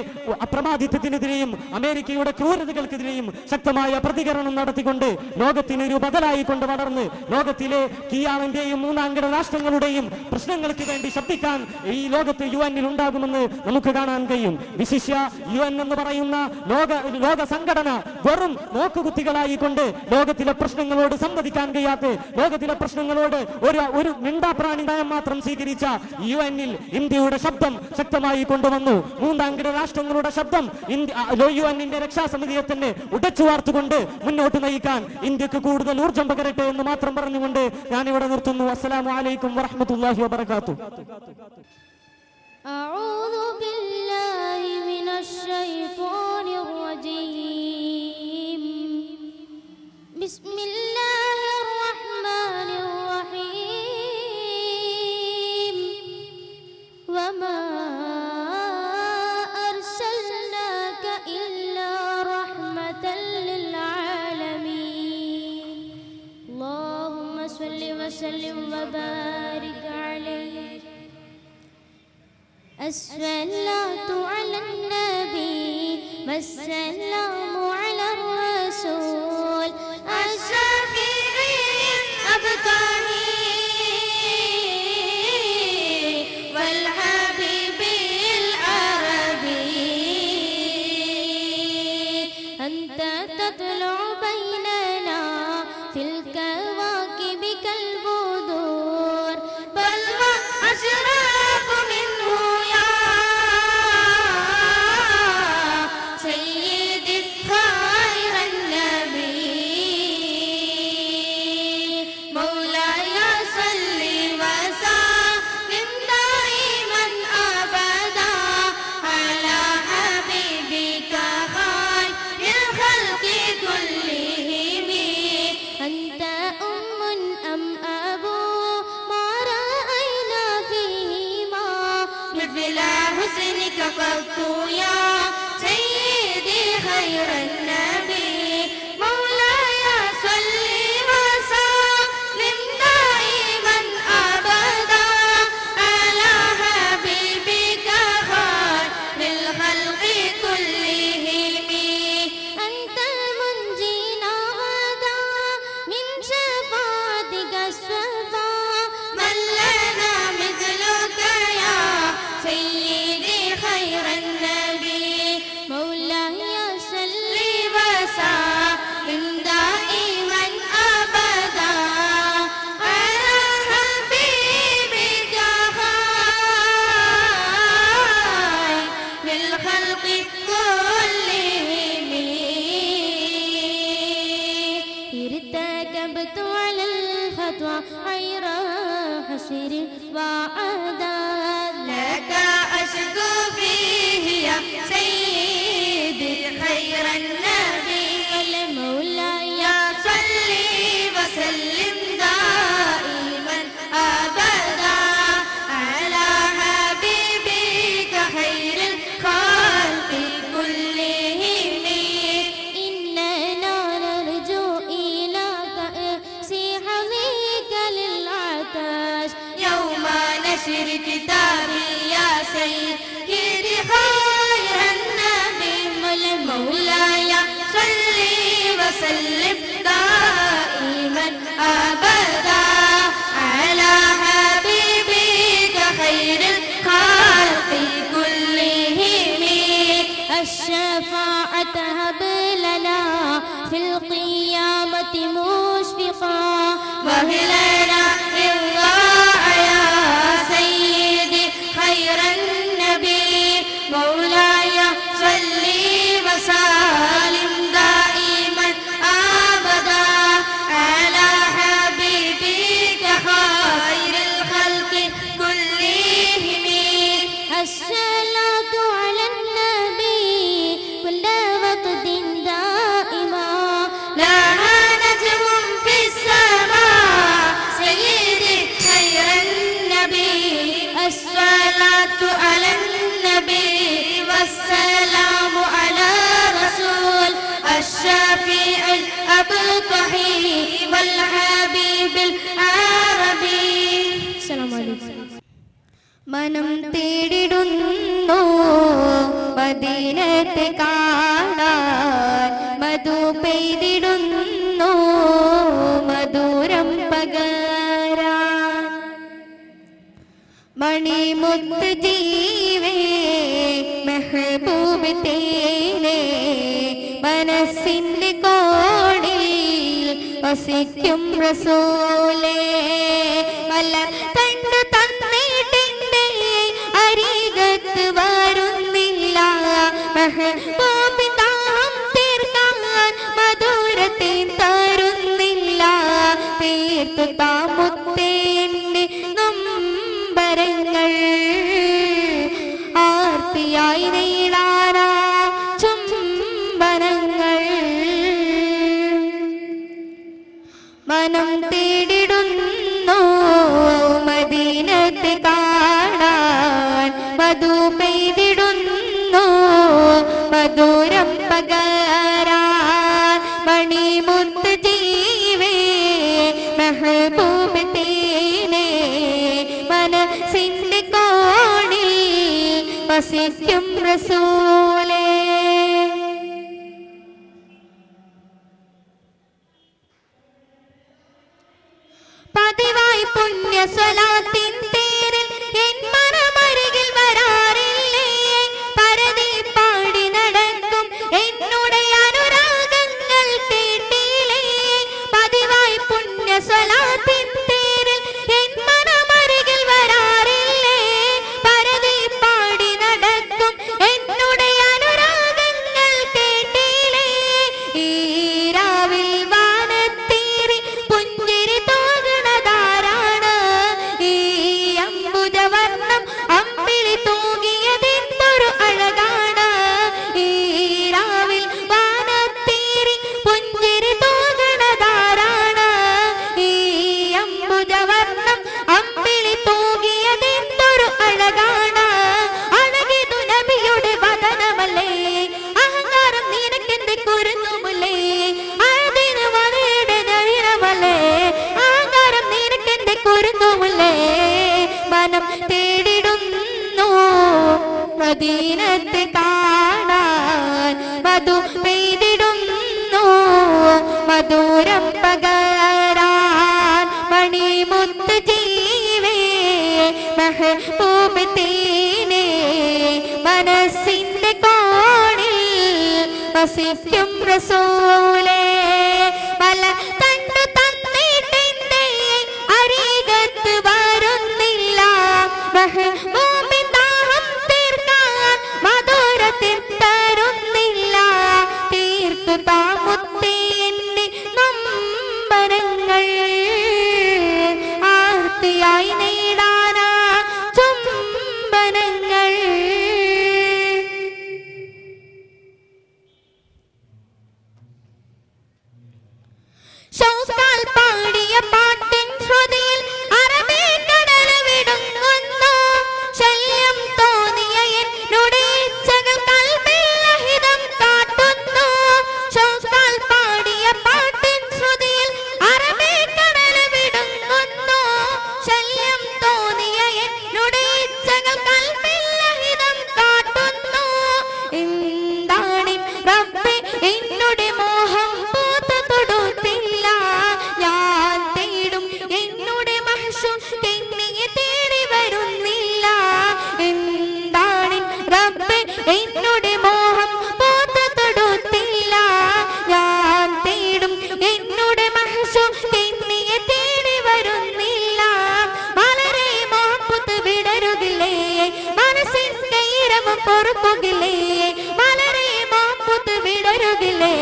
അപ്രമാദിത്വത്തിനെതിരെയും അമേരിക്കയുടെ ക്രൂരതകൾക്കെതിരെയും ശക്തമായ പ്രതികരണം നടത്തിക്കൊണ്ട് ലോകത്തിനൊരു ബദലായി കൊണ്ട് വളർന്ന് ലോകത്തിലെ കീയാളിന്റെയും മൂന്നാംകിട രാഷ്ട്രങ്ങളുടെയും പ്രശ്നങ്ങൾക്ക് വേണ്ടി ശബ്ദിക്കാൻ ഈ ലോകത്ത് UN ഉണ്ടാകുമെന്ന് നമുക്ക് കാണാൻ കഴിയും. വിശിഷ്യ UN എന്ന് പറയുന്ന ലോക സംഘടന വെറും നോക്കുകുത്തികളായി കൊണ്ട് ലോകത്തിലെ പ്രശ്നങ്ങളോട് സംവദിക്കാൻ കഴിയാത്ത, ലോകത്തിലെ പ്രശ്നങ്ങളോട് ഒരു മിണ്ടാപ്രാണി നയം മാത്രം സ്വീകരിച്ച UN-ൽ ഇന്ത്യയുടെ ശബ്ദം ശക്തമായി കൊണ്ടുവന്നു. മൂന്നാംകിട രാഷ്ട്രങ്ങളുടെ ശബ്ദം UN-ന്റെ രക്ഷാസമിതിയെ തന്നെ ഉടച്ചു വാർത്തുകൊണ്ട് മുന്നോട്ട് നയിക്കാൻ ഇന്ത്യക്ക് കൂടുതൽ ഊർജം പകരട്ടെ എന്ന് മാത്രം പറഞ്ഞുകൊണ്ട് ഞാനിവിടെ നിർത്തുന്നു. അസ്സലാമു അലൈക്കും വറഹ്മത്തുള്ളാഹി വബറകാതുഹു. أعوذ بالله من الشيطان الرجيم. بسم الله الرحمن الرحيم. وما أرسلناك إلا رحمة للعالمين. اللهم صل وسلم وبارك عليه. الصلاة على النبي والسلام على الرسول الشفيع الأبطالي والحبيب العربي. أنت تطلع بيننا في الكواكب كالبدور بل وأشراق منه يا سيدي خير النبي. مولاي صل وسلم دائما أبدا على حبيبك خير الخلق كلهم. أنت أم أم أبو ما رأينا فيهما مثل حسنك قط يا سيدي خير النبي. مولاي صل وسلم دائما أبدا على حبيبك خير الخلق كلهم. أنت منجينا غدا من شفاعتك الصفا من لنا مثلك يا سيدي خير النبي. مولاي صل وسلم دائما أبدا على حبيبك خير الخلق كلهم. ارتكبت على الخطوة غير حسر وعذاب لك أشكو فيه يا سيدي خير النبي. مولاي صل وسلم دائما أبدا على حبيبك خير الخلق كلهم. إننا نرجو إلىك إحسانك للعطش يوم نشر كتابي يا سيدي خير النبي. مولاي صل وسلم دائما أبدا على حبيبك والحبيب العربي. അസ്സലാമു അലൈക്കും. മനം തേടിടുന്നു മദീനത്തെ കാണാൻ, മധു പെയ്തിടുന്നു മധുരം പകരാൻ. മണിമുത്ത് ജീവേ മെഹബൂബ് തേനേ, മനസ്സിന്റെ കോണിൽ വസിക്കും റസൂലേ. മലർ തണ്ടു തന്നിട്ടെന്റെ അരികത്ത് വരുന്നില്ല, മെഹബൂബ് ദാഹം തീർക്കാൻ മധുരത്തെ തരുന്നില്ല. തീർത്തു താമുത്തേന്റെ നൊമ്പരങ്ങൾ ആർത്തിയായി നീളാനാ ചുംബനങ്ങൾ. മനം തേടിടുന്നു മദീനത്തെ കാണാൻ, മധു പെയ്തിടുന്നു മധുരം പകരാൻ. മണിമുത്ത് ജീവേ മെഹബൂബ് തേനേ, മനസ്സിന്റെ കോണിൽ വസിക്കും റസൂലേ. പതിവായി പുണ്യ സ്വലാത്തിൻ തേരിൽ എൻ മനമരികിൽ വരാറില്ലേ, പരതി പാടി നടക്കും എന്നുടെ അനുരാഗങ്ങൾ കേട്ടില്ലേ. പതിവായി പുണ്യ സ്വലാത്തിൻ തേരിൽ എൻ മനമരികിൽ വരാറില്ലേ, പരതി പാടി നടക്കും എന്നുടെ അനുരാഗങ്ങൾ കേട്ടില്ലേ. ഈ രാവിൽ വാനത്തേറി പുഞ്ചിരി തോന്നണതാരാണ്, ഈ അംബുജവർണ്ണം അമ്പിളി തൂങ്ങിയതെന്തൊരു അഴകാണ്. ഈ രാവിൽ വാനത്തേറി പുഞ്ചിരി തോന്നണതാരാണ്, ഈ അംബുജവർണ്ണം അമ്പിളി തൂങ്ങിയതെന്തൊരു അഴകാണ്. അഴകിതു നബിയുടെ വദനമല്ലേ, അഹങ്കാരം നിനക്കെന്ത് കുരുങ്ങുമല്ലേ. അതിന് വലയുടെ നവീനമല്ലേ, അഹങ്കാരം നിനക്കെന്ത് കുരുങ്ങുമല്ലേ. മനം തേടിടുന്നു മദീനത്തെ കാണാൻ, മധു പെയ്തിടുന്നു മധുരം പകരാൻ. മണിമുത്ത് ജീവേ മെഹബൂബ് തേനേ, മനസ്സിന്റെ കോണിൽ വസിക്കും റസൂലേ. പല തണ്ടു തന്നിട്ടെന്റെ അരികത്ത് വരുന്നില്ല, മെഹബൂബ് ദാഹം തീർക്കാൻ മധുരത്തിൽ തരുന്നില്ല. തീർത്തു താമുത്തേന്റെ നൊമ്പരങ്ങൾ ആർത്തിയായി നേടാനാ ചുംബനങ്ങൾ. ശൗക്കാൽ പാടിയ പാട്ടിൻ ശ്രുതിയിൽ അറബി കടൽ വിടുങ്ങുന്നു, ശല്യം തോന്നിയ എന്നുടെ ഇച്ഛകൾ കൽബിൽ അഹിതം കാട്ടുന്നു. ശൗക്കാൽ പാടിയ പാട്ടിൻ ശ്രുതിയിൽ അറബി കടൽ വിടുങ്ങുന്നു, ശല്യം തോന്നിയ എന്നുടെ ഇച്ഛകൾ കൽബിൽ അഹിതം കാട്ടുന്നു. എന്താണി റബ്ബേ എന്നുടെ മോഹം പൂത്ത് തൊടുത്തില്ല, ഞാൻ തേടും എന്നുടെ മഹ്ശൂം എന്നെ തേടി വരുന്നില്ല. എന്താണ് റബ്ബേ എന്നുടെ മോഹം പൂത്ത് തൊടുത്തില്ല, ഞാൻ തേടും എന്നുടെ മഹ്ശൂം എന്നെ തേടി വരുന്നില്ല. വളരെ മോഹം പൂത്ത് വിടരുകില്ലേ, മനസ്സിന്റെ ഈരവും പൊറുക്കുകില്ലേ. വളരെ മോഹം പൂത്ത് വിടരുകില്ലേ,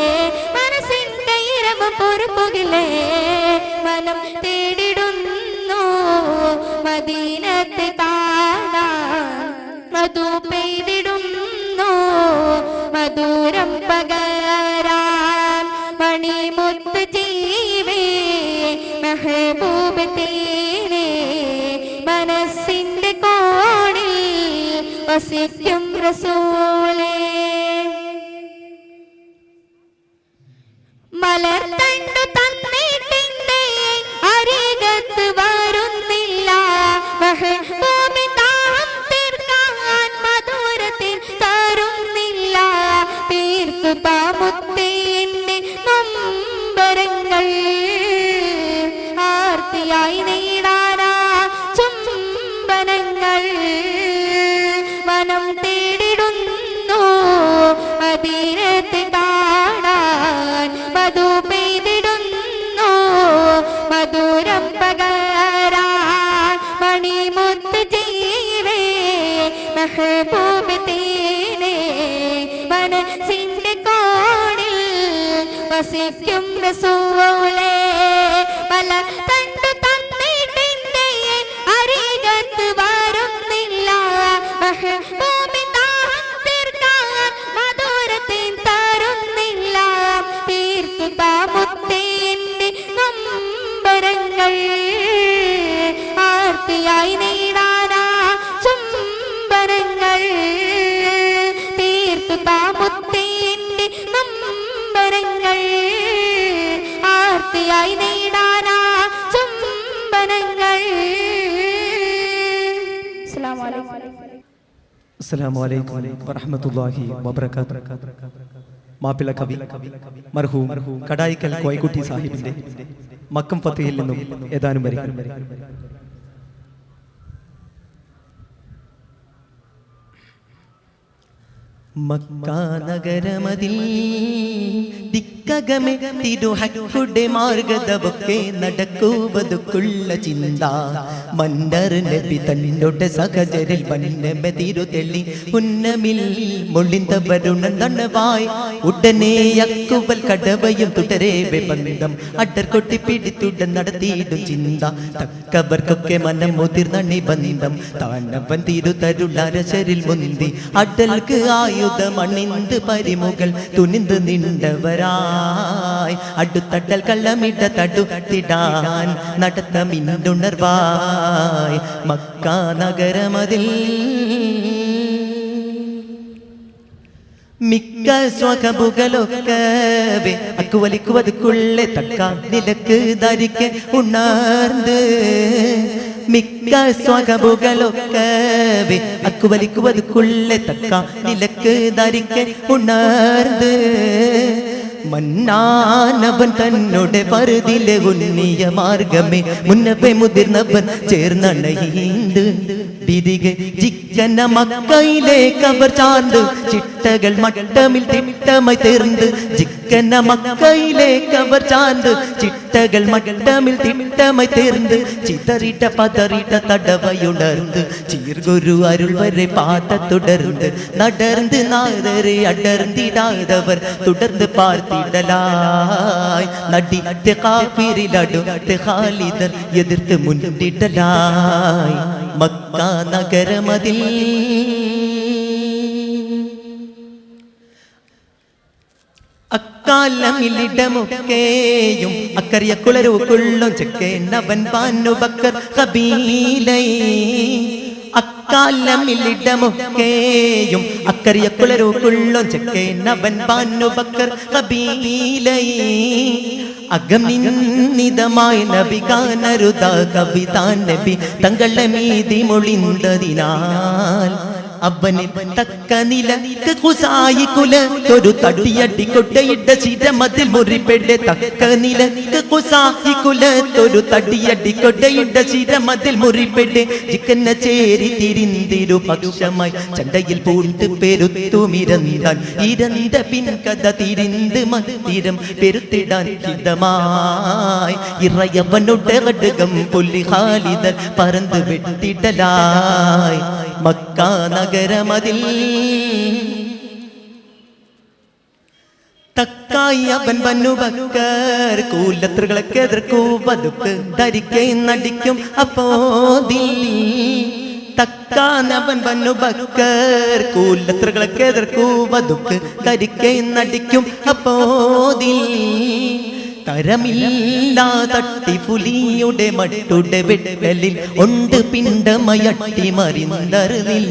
മനസ്സിന്റെ ഈരവും പൊറുക്കുകില്ലേ. മനം തേടിടുന്നു മദീനത്തെ കാണാൻ, മധു പെയ്തിടുന്നു മധുരം പകരാൻ. മണിമുത്ത് ജീവേ മെഹബൂബ് തേനേ, മനസ്സിന്റെ കോണിൽ വസിക്കും റസൂലേ. മലർ തണ്ടു തന്നിട്ടെന്റെ താമുത്തേന്റെ നൊമ്പരങ്ങൾ ആർത്തിയായി നേടാനാ ചുംബനങ്ങൾ വനം തേടിടുന്നു മദീനത്തെ കാണാൻ മധു പെയ്തിടുന്നു മധുരം പകരാൻ മണിമുത്ത് ജീവേ മെഹബൂബ് തേനെ മനസ്സിന്റെ കോണിൽ വസിക്കും റസൂലേ പല തണ്ടു തന്നിട്ടിന്റെ അരികത്ത് വരുന്നില്ല മെഹബൂബ് ദാഹം തീർക്കാൻ മധുരത്തിൻ തരുന്നില്ല തീർത്തു താമുത്തേന്റെ നൊമ്പരങ്ങൾ ആർത്തിയായി നേടാനാ ചുംബനങ്ങൾ തീർത്തു താമുത്തേന്റെ നൊമ്പരങ്ങൾ ആർത്തിയായി നേടാനാ ചുംബനങ്ങൾ. അസ്സലാമു അലൈക്കും വറഹ്മത്തുള്ളാഹി വബറകാതുഹു. മാപ്പിള കവി മർഹൂം കടായിക്കൽ കോയക്കുട്ടി സാഹിബിന്റെ മക്കം ഫത്തഹിൽ നിന്നും ഏതാനും വരികൾ. മക്കാ നഗരമതിൽ ദിക്കകമെ തിരുഹക്കുടെ മാർഗദവൊക്കെ നടക്കുവതുക്കുള്ള ചിന്ത മന്നർ നബി തന്നോട് സഹചരിൽ വന്നമെ തിരുതെള്ളി ഉന്നമിൽ മൊളിന്തവരുണൻ തണവായി ഉടനെ അക്കുവൽ കടവയും തുടരേവെ ബന്ധം അഡർ കൊട്ടി പിടിത്തുടൻ നടത്തിയിടും ചിന്ത തക്കവർക്കൊക്കെ മനം മുതിർന്നണി ബന്ധം താനവൻ തിരുതരുളരശരിൽ മുന്തി അഡൽക്ക് ആയുധമണിന്ത് പരിമുകൾ തുനിந்து നിன்றവരായി അടുത്തട്ടൽ കള്ളമിട്ട തടുത്തിടാൻ നടത്തമിന്നുണർവായി മക്കാ നഗരമതിൽ മിക്ക സ്വകബുകളൊക്കെ അക്കുവലിക്കുവതുക്കുള്ളെ തക്ക നിലക്ക് ധരിക്ക് ഉണർന്ന് മിക്ക സ്വകബുകളൊക്കെ അക്കുവലിക്കുവതുക്കുള്ളെ തക്ക നിലക്ക് ധരിക്ക് ഉണർന്ന് മന്നാനവൻ തന്നോടെ പറുതിലെ ഉന്നിയ മാർഗമേ മുന്നപ്പെ മുതിർന്നവൻ ചേർന്നണയിണ്ട് വിരികെ ചിക്കന മക്കയിലേക്ക് അവർ ചാർന്ന് ചിട്ടകൾ മട്ടമിൽ തിട്ടമായി തീർന്ന് ചിക്കന മക്കയിലേക്ക് അവർ ചാർന്ന് ചിട്ടകൾ മട്ടമിൽ തിട്ടമായി തീർന്ന് ചിതറിട്ട പതറിട്ട തടവയുണർന്ന് ചീർഗുരു അരുൾ വരെ പാത തുടർന്ന് നടർന്ന് നാദരെ അടർന്നിടാതവർ തുടർന്ന് പാർത്തിടലായി നടിത്തെ കാഫിരിലടുത്ത് ഖാലിദർ എതിർത്ത് മുന്നിടലായി മക്കാ നഗരമതിൽ അക്കാലമിലിടമൊക്കെയും അക്കറിയ കുളരുക്കുള്ളും ചെക്കേനവൻ ബാനുബക്കർ ഖബീലൈ അക്കാലമിലിടമൊക്കെയും അക്കറിയ കുളരുക്കുള്ളും ചെക്കേനവൻ ബാനുബക്കർ ഖബീലൈ അഗമിന്നിതമായ നബി കാനരുത കവിതാൻ നബി തങ്ങളെ മീതി മൊളിന്തതിനാൽ അവന് തക്ക നിലക്ക് കുസായി കുലൊരു തടിയടി കൊട്ടയിട്ട ചിരമതിൽ മുറിപ്പെടെ തക്ക നിലക്ക് കുസായി കുലൊരു തടിയടി കൊട്ടയിട്ട ചിരമതിൽ മുറിപ്പെടെ ചിക്കന്ന ചേരി തിരിന്തിരു പക്ഷമായി ചണ്ടയിൽ പൂണ്ട് പെരുത്തുമിരന്താൻ ഇരന്ത പിൻകഥ തിരിന്ത് മന്ദിരം പെരുത്തിടാൻ ഹിതമായി ഇറയവനുടെ ഘടകം പുല്ലി ഖാലിദർ പറന്ന് വെട്ടിടലായി മക്കാ നഗരമതിൽ തക്കായി അവൻ ബന്നുബക്കർ കൂലത്രകളൊക്കെ എതിർക്കൂവതുക്ക് ധരിക്കേ നടിക്കും അപ്പോതിൽ തക്കാനവൻ ബന്നുബക്കർ കൂലത്രകളൊക്കെ എതിർക്കൂവതുക്ക് ധരിക്കേ നടിക്കും അപ്പോതിൽ തരമില്ലാ തട്ടിപ്പുലിയുടെ മട്ടുടെ വെട്ടലിൽ ഉണ്ട് പിണ്ടമയട്ടി മറിന്തറിൽ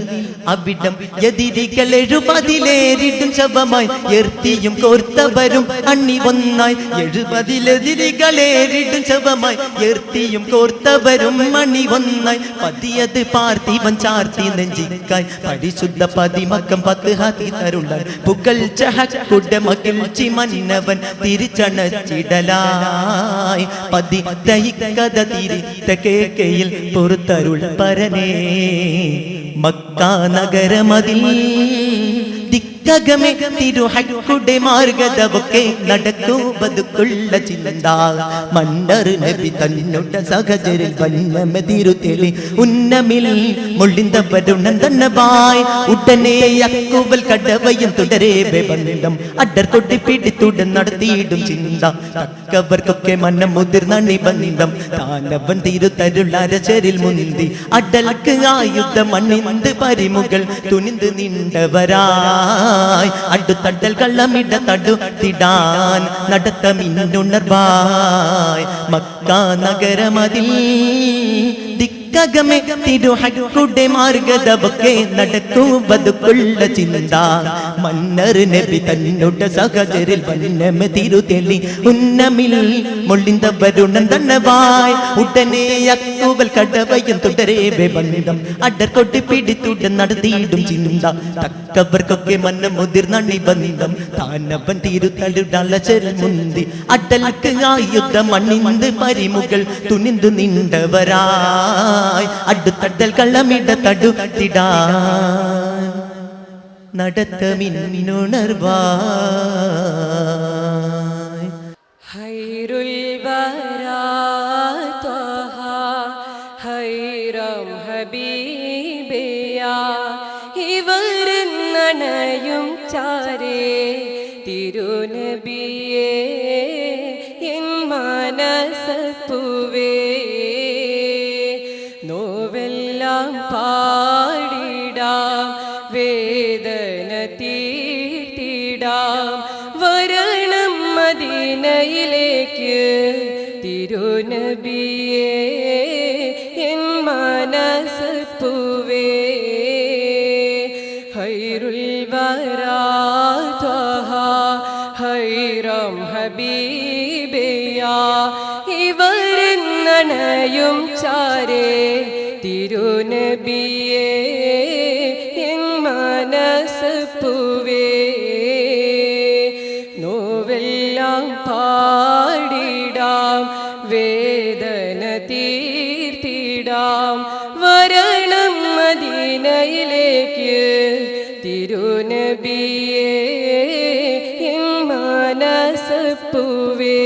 അവിടം എതിരികൾ 70-ലേറിടും ശവമായി എർത്തിയും കോർത്തവരും അണ്ണി ഒന്നായി 70-ലെതിരികളേറിടും ശവമായി എർത്തിയും കോർത്തവരും മണി ഒന്നായി പതിയത് പാർത്ഥിവൻ ചാർത്തി നെഞ്ചിക്കായി പരിശുദ്ധ പതിമക്കം 10 ഹാത്തി തരുള്ളൻ പുകഴ്ച ഹക്കുടെ മകിഴ്ചി മന്നവൻ തിരിച്ചണച്ചിടലായി പതി ദഹിക്കഥ തിരിത്ത കേക്കയിൽ പൊറുത്തരുൾ പരനേ മക്ക നഗരമതിൽ ദിക്കകമേ തിരുഹക്കുടെ മാർഗദവൊക്കെ നടക്കൂ ബതുക്കുള്ള ചിന്ത മന്നർ നബി തന്നുട സഹചരിൽ വന്നമ തിരുതെളി ഉന്നമിൽ മൊള്ളിന്തവരുണന്തന്നവായ് ഉടനെ യക്കുവൽ കടവയും തുടരേ ബന്ധം അഡർ കൊട്ടി പിടിത്തുടൻ നടത്തിയിടും ചിന്ത തക്കവർക്കൊക്കെ മനം മുതിർന്ന നിബന്ധം താനവൻ തിരുതരുളരചരിൽ മുന്തി അടൽക്ക് ആയുധം അണിന്ത് പരിമുകൾ തുണിന്ത് നിണ്ടവരാ അടുത്തട്ടൽ കള്ളമിട തടുത്തിടാൻ നടത്തമിന്നുണർവായ് മക്ക നഗരമതിൽ ദിക്കകമേ തിരുഹക്കുടെ മാർഗദവൊക്കെ നടക്കൂ ബതുക്കുള്ള ചിന്ത മന്നർ നബി തന്നുട സഹചരിൽ വന്നമ തിരുതെളി ഉന്നമിൽ മൊള്ളിന്തവരുണൻ തന്നവായ് ഉടനെ യക്കുവൽ കടവയും തുടരേ ബന്ധം അഡർ കൊട്ടി പിടിത്തുടൻ നടത്തിയിടും ചിന്ത തക്കവർക്കൊക്കെ മനം മുതിർന്ന നിബന്ധം താനവൻ തിരുതളുടലചരിൽ മുന്തി അടൽക്ക് ആയുധം അണിന്ത് പരിമുകൾ തുണിന്തു നിണ്ടവരായ് അടുത്തടൽ കള്ളമിട തടുത്തിടാൻ നടത്തമിന്നുണർവായ് ഹൈറുൽ വരാ ത്വഹ ഹൈറം ഹബീബിയാ ഇവരെന്നണയും ചാരേ തിരുനബിയേ എൻ മനസ്സപ്പുവേ നോവെല്ലാം പാടിടാം വേദന തീർത്തിടാം വരണം മദീനയിലേക്ക് തിരുനബിയേ എൻ മനസ്സപ്പുവേ ഹൈറുൽ വരാ ത്വഹ ഹൈറം ഹബീബിയാ ഇവരെന്നണയും ചാരേ തിരുനബിയേ എൻ മനസ്സപ്പുവേ നോവെല്ലാം പാടിടാം വേദന തീർത്തിടാം വരണം മദീനയിലേക്ക് തിരുനബിയേ എൻ മനസ്സപ്പുവേ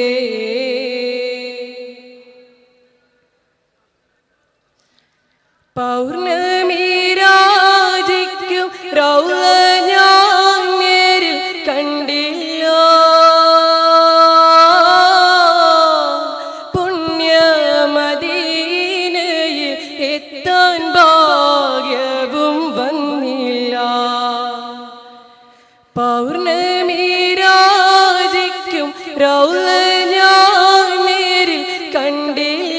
പൗർണമി രാജിക്കും റൗള ഞാൻ നേരിൽ കണ്ടില്ല പുണ്യ മദീനയിൽ എത്താൻ ഭാഗ്യവും വന്നില്ല പൗർണമി രാജിക്കും റൗള ഞാൻ നേരിൽ കണ്ടില്ല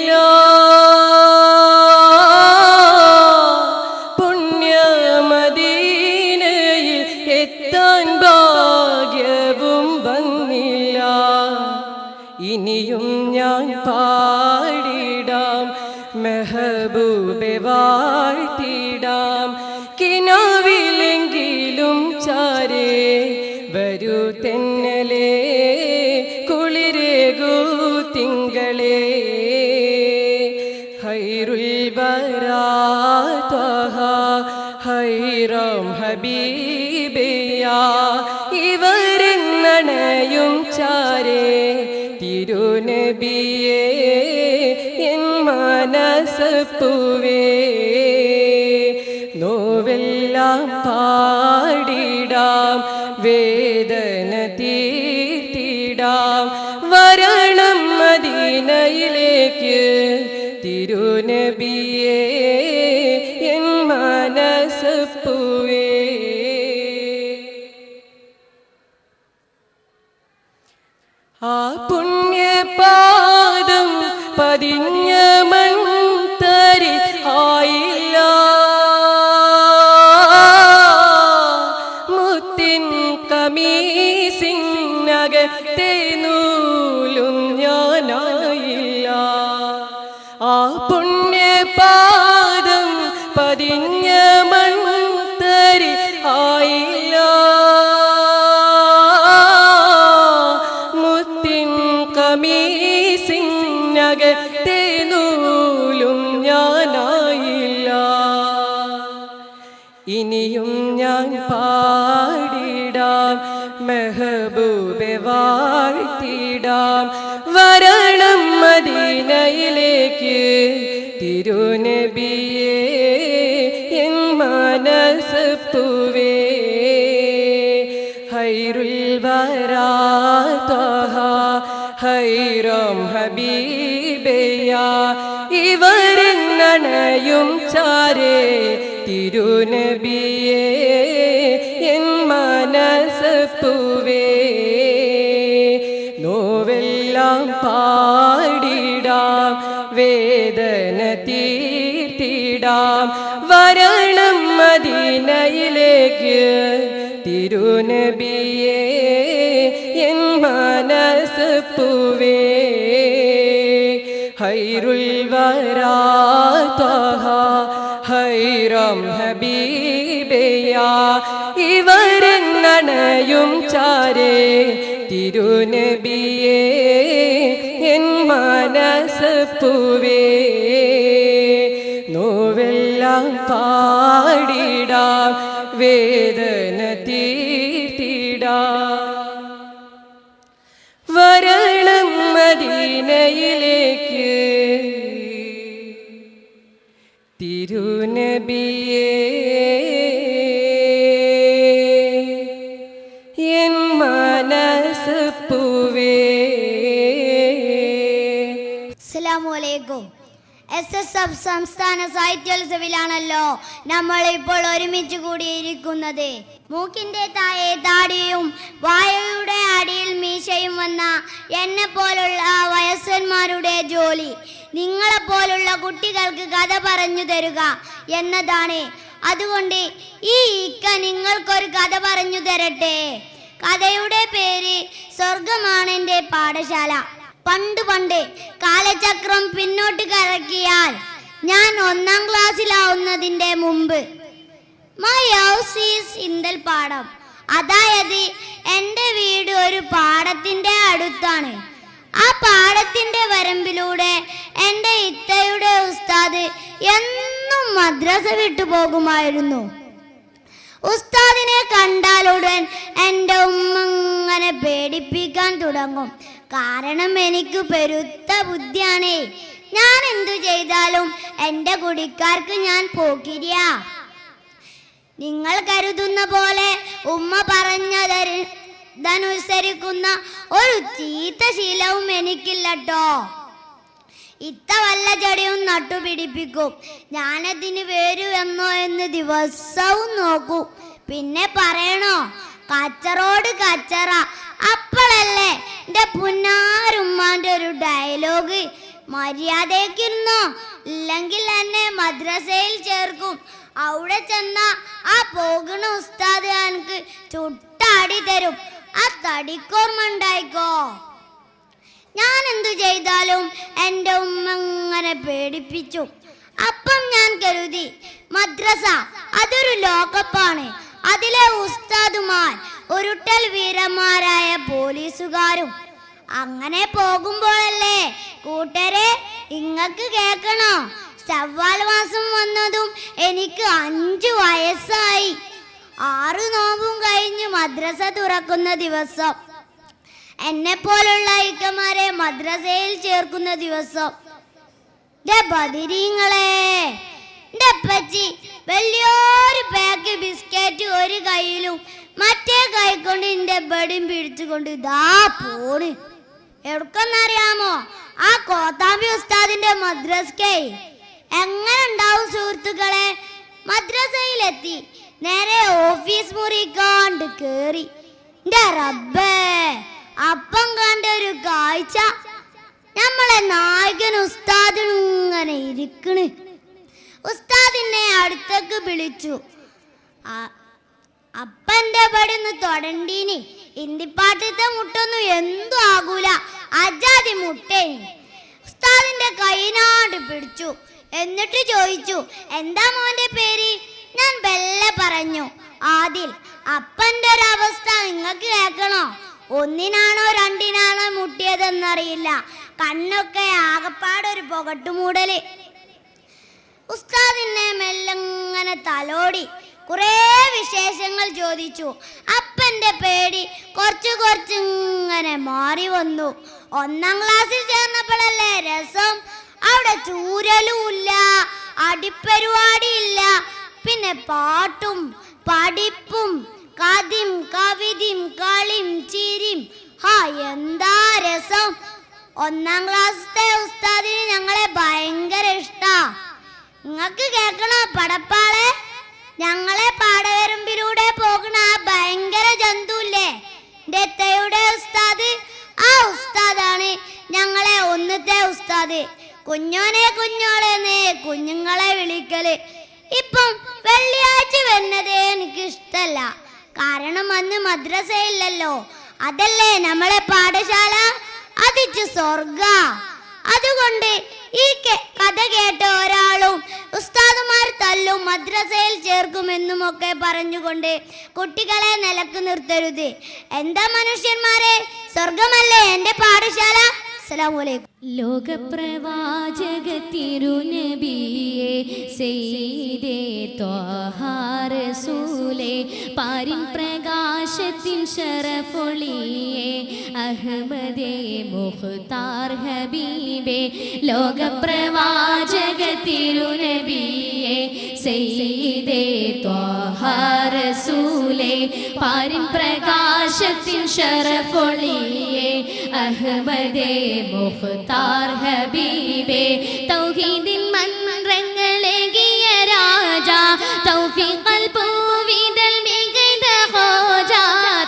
ഭാഗ്യവും വന്നില്ല ഇനിയും ഞാൻ പാടിടാം മെഹബൂബെ വാഴ്ത്തിടാം കിനാവിലെങ്കിലും ചാരേ വരൂ തെന്നലേ കുളിരേകൂ തിങ്കളേ ഹൈറുൽ വരാ ത്വഹ ഹൈറം ഹബീബിയാ ഇവരെന്നണയും ചാരേ തിരുനബിയേ എൻ മനസ്സപ്പുവേ നോവെല്ലാം പാടിടാം വേദന തീർത്തിടാം വരണം മദീനയിലേക്ക് തിരുനബിയേ എൻ മനസ്സപ്പുവേ ആ പുണ്യ പതിഞ്ഞ മൺതരി ആയില്ല മുത്തിൻ കമീസിനകത്തെ നൂലും ഞാനായില്ല ആ പുണ്യപാദം പതിഞ്ഞ മൺതരി ആയില്ല മുത്തിൻ കമീസിനകത്തെ നൂലും ഞാനായില്ല ഇനിയും ഞാൻ പാടിടാം മെഹബൂബെ വാഴ്ത്തിടാം വരണം മദീനയിലേക്ക് തിരുനബിയേ എൻ മനസ്സ് പൂവേ ഹൈറുൽ വരാ ത്വഹ ഹൈറം ഹബീബയാ ഇവരിന്നണയും ചാരേ തിരുനബിയേ എൻ മനസ്സ് പൂവേ നോവെല്ലാം പാടിടാം വേദന തീർത്തിടാം വരണം മദീനയിലേക്ക് തിരുനബിയേ എൻ മനസ്സ് പൂവേ ഹൈറുൽ വരാ ത്വഹ ഹൈറം ഹബീബയാ ഇവരെന്നണയും ചാരേ തിരുനബിയേ എൻ മനസ്സ് പൂവേ നോവെല്ലാം പാടിടാം വേദന തീർത്തിടാം വരണം മദീനയിലേക്ക് തിരുനബിയേ എൻ മനസ്സ് പൂവേ. അസ്സലാമു അലൈക്കും. SSF സംസ്ഥാന സാഹിത്യോത്സവിലാണല്ലോ നമ്മൾ ഇപ്പോൾ ഒരുമിച്ച് കൂടിയിരിക്കുന്നത്. മൂക്കിന്റെ താഴെ താടിയും വായയുടെ അടിയിൽ മീശയും വന്ന എന്നെ പോലുള്ള വയസ്സന്മാരുടെ ജോലി നിങ്ങളെപ്പോലുള്ള കുട്ടികൾക്ക് കഥ പറഞ്ഞു തരുക എന്നതാണ്. അതുകൊണ്ട് ഈ ഇക്ക നിങ്ങൾക്കൊരു കഥ പറഞ്ഞു തരട്ടെ. കഥയുടെ പേര് സ്വർഗമാണെന്റെ പാഠശാല. പണ്ട് കാലചക്രം പിന്നോട്ട് കറക്കിയാൽ ഞാൻ 1ാം ക്ലാസ്സിലാവുന്നതിൻ്റെ മുമ്പ് മൈ ഹൗസ് ഈസ് ഇന്തൽ പാടം, അതായത് എൻ്റെ വീട് ഒരു പാടത്തിൻ്റെ അടുത്താണ്. ആ പാടത്തിൻ്റെ വരമ്പിലൂടെ എൻ്റെ ഇത്തയുടെ ഉസ്താദ് എന്നും മദ്രസ വിട്ടു പോകുമായിരുന്നു. ഉസ്താദിനെ കണ്ടാലുടൻ എൻ്റെ ഉമ്മ അങ്ങനെ പേടിപ്പിക്കാൻ തുടങ്ങും. കാരണം എനിക്ക് പെരുത്ത ബുദ്ധിയാണ്. ഞാൻ എന്തു ചെയ്താലും എൻ്റെ കുടിക്കാർക്ക് ഞാൻ പോക്കിരിയ. നിങ്ങൾ കരുതുന്ന പോലെ ഉമ്മ പറഞ്ഞതനുസരിക്കുന്ന ഒരു ചീത്ത ശീലവും എനിക്കില്ലട്ടോ. ഇത്ത വല്ല ചെടിയും നട്ടുപിടിപ്പിക്കും. ഞാനതിന് വരുമെന്നോ എന്ന് ദിവസവും നോക്കൂ. പിന്നെ പറയണോ കച്ചറോട് കച്ചറ. അപ്പോഴല്ലേ എൻ്റെ പുന്നാരുമ്മാൻ്റെ ഒരു ഡയലോഗ്, മര്യാദയ്ക്കിരുന്നോ ഇല്ലെങ്കിൽ എന്നെ മദ്രസയിൽ ചേർക്കും. അവിടെ ചെന്ന ആ പോകുന്ന ഉസ്താദ് എനിക്ക് ചുട്ടാടി തരും. ആ തടിക്കോർമ്മ ഉണ്ടായിക്കോ. ഞാൻ എന്തു ചെയ്താലും എൻ്റെ ഉമ്മ അങ്ങനെ പേടിപ്പിച്ചു. അപ്പം ഞാൻ കരുതി മദ്രസ അതൊരു ലോകപ്പാണ്. അതിലെ ഉസ്താദുമാർ ഉരുട്ടൽ വീരന്മാരായ പോലീസുകാരും. അങ്ങനെ പോകുമ്പോഴല്ലേ കൂട്ടരെ ഇങ്ങക്ക് കേൾക്കണോ, ശവ്വാൽ മാസം വന്നതും എനിക്ക് 5 വയസ്സായി. 6 നോമ്പും കഴിഞ്ഞ് മദ്രസ തുറക്കുന്ന ദിവസം, എന്നെ പോലുള്ള ഇക്കമാരെ മദ്രസയിൽ ചേർക്കുന്ന ദിവസം. ബദിരീങ്ങളെ, എൻ്റെ അപ്പച്ചി വലിയൊരു പാക്ക് ബിസ്ക്കറ്റ് ഒരു കയ്യിലും മറ്റേ കൈക്കൊണ്ട് എൻ്റെ ബടിയും പിടിച്ചുകൊണ്ട് ഇതാ പോണ്. എവിടെന്നറിയാമോ? ആ കോത്താമ്പി ഉസ്താദിന്റെ മദ്രസക്കേ. എങ്ങനെ ഉണ്ടാവും സുഹൃത്തുക്കളെ? മദ്രസയിലെത്തി നേരെ ഓഫീസ് മുറി കണ്ട് കേറി. എൻ്റെ റബ്ബേ, അപ്പം കണ്ട ഒരു കാഴ്ച. ഞാൻ നമ്മളെ നായകൻ ഉസ്താദ് ഇങ്ങനെ ഇരിക്കണ്. ഉസ്താദിനെ അടുത്തേക്ക് വിളിച്ചു. അപ്പന്റെ പടിന്ന് തൊടണ്ടീനി, ഹിന്ദിപ്പാട്ടത്തെ മുട്ടൊന്നും എന്തും ആകൂല, അജാതി മുട്ടേ. ഉസ്താദിന്റെ കൈനാട് പിടിച്ചു. എന്നിട്ട് ചോദിച്ചു, എന്താ മോന്റെ പേര്? ഞാൻ ബെല്ലെ പറഞ്ഞു. ആദിൽ. അപ്പന്റെ ഒരവസ്ഥ നിങ്ങൾക്ക് കേൾക്കണോ? ഒന്നിനാണോ രണ്ടിനാണോ മുട്ടിയതെന്നറിയില്ല, കണ്ണൊക്കെ ആകപ്പാടൊരു പുകട്ടുമൂടല്. ഉസ്താദിനെ മെല്ലങ്ങനെ തലോടി കുറേ വിശേഷങ്ങൾ ചോദിച്ചു. അപ്പന്റെ പേടി കുറച്ചിങ്ങനെ മാറി വന്നു. 1ാം ക്ലാസ്സിൽ ചേർന്നപ്പോഴല്ലേ രസം. അവിടെ ചൂരലുമില്ല, അടിപ്പരിപാടിയില്ല, പിന്നെ പാട്ടും പഠിപ്പും കഥയും കവിതയും കളിയും ചിരിയും. എന്താ രസം. 1ാം ക്ലാസ്സിലെ ഉസ്താദിന് ഞങ്ങളെ ഭയങ്കര ഇഷ്ടാ. നിങ്ങൾക്ക് കേൾക്കണോ പടപ്പാളെ? ഞങ്ങളെ പാടവരമ്പിലൂടെ പോകുന്ന ആ ഭയങ്കര ജന്തുല്ലേ, ഡെത്തയുടെ ഉസ്താദ്, ആ ഉസ്താദാണ് ഞങ്ങളെ ഒന്നത്തെ ഉസ്താദ്. കുഞ്ഞോനെ കുഞ്ഞോളെന്നേ കുഞ്ഞുങ്ങളെ വിളിക്കല്. ഇപ്പം വെള്ളിയാഴ്ച വരുന്നതേ എനിക്ക് ഇഷ്ടല്ല. കാരണം അന്ന് മദ്രസയില്ലല്ലോ. അതല്ലേ നമ്മളെ പാഠശാല, അതിച്ച് സ്വർഗ. അതുകൊണ്ട് ഈ കഥ കേട്ട ഒരാളും ഉസ്താദുമാർ തല്ലും, മദ്രസയിൽ ചേർക്കുമെന്നും ഒക്കെ പറഞ്ഞുകൊണ്ട് കുട്ടികളെ നിലക്ക് നിർത്തരുത്. എന്താ മനുഷ്യന്മാരെ, സ്വർഗമല്ലേ എൻ്റെ പാഠശാല? അസ്സലാമു ലോകപ്രവാചക തിരുനബിയെ സയ്യിദേ ത്വാഹ റസൂലേ പാരിൻ പ്രകാശത്തിൻ ശറഫൊളിയേ അഹ്മദേ മുഖ്താർ ഹബീബേ ലോകപ്രവാചക തിരുനബിയെ സയ്യിദേ ത്വാഹ റസൂലേ പാരിൻ പ്രകാശത്തിൻ ശറഫൊളിയേ അഹ്മദേ മുഖ്താർ ഹബീബേ തൗഹീദിൻ മന്ത്രങ്ങളേകിയ രാജ തൗഫീഖൽ പൂവിതൽ മികൈത ഹോജ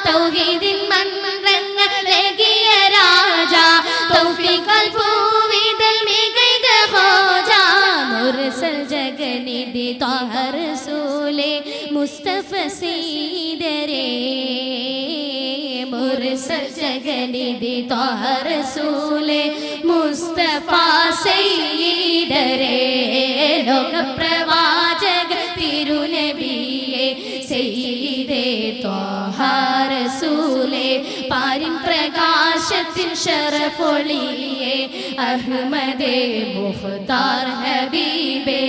തൗഹീദിൻ മന്ത്രങ്ങളേകിയ രാജ തൗഫീഖൽ പൂവിതൽ മികൈത ഹോജ മുർസൽ ജഗനിധി ത്വാഹ റസൂലേ മുസ്തഫ സീദരേ മുർസൽ ജഗനിധി ത്വാഹ റസൂലേ മുസ്തഫ സയ്യിദരേ ലോകപ്രവാചക തിരുനബിയെ സയ്യിദേ ത്വാഹ റസൂലേ പാരിൻ പ്രകാശത്തിൻ ശറഫൊളിയേ അഹ്മദേ മുഖ്താർ ഹബീബേ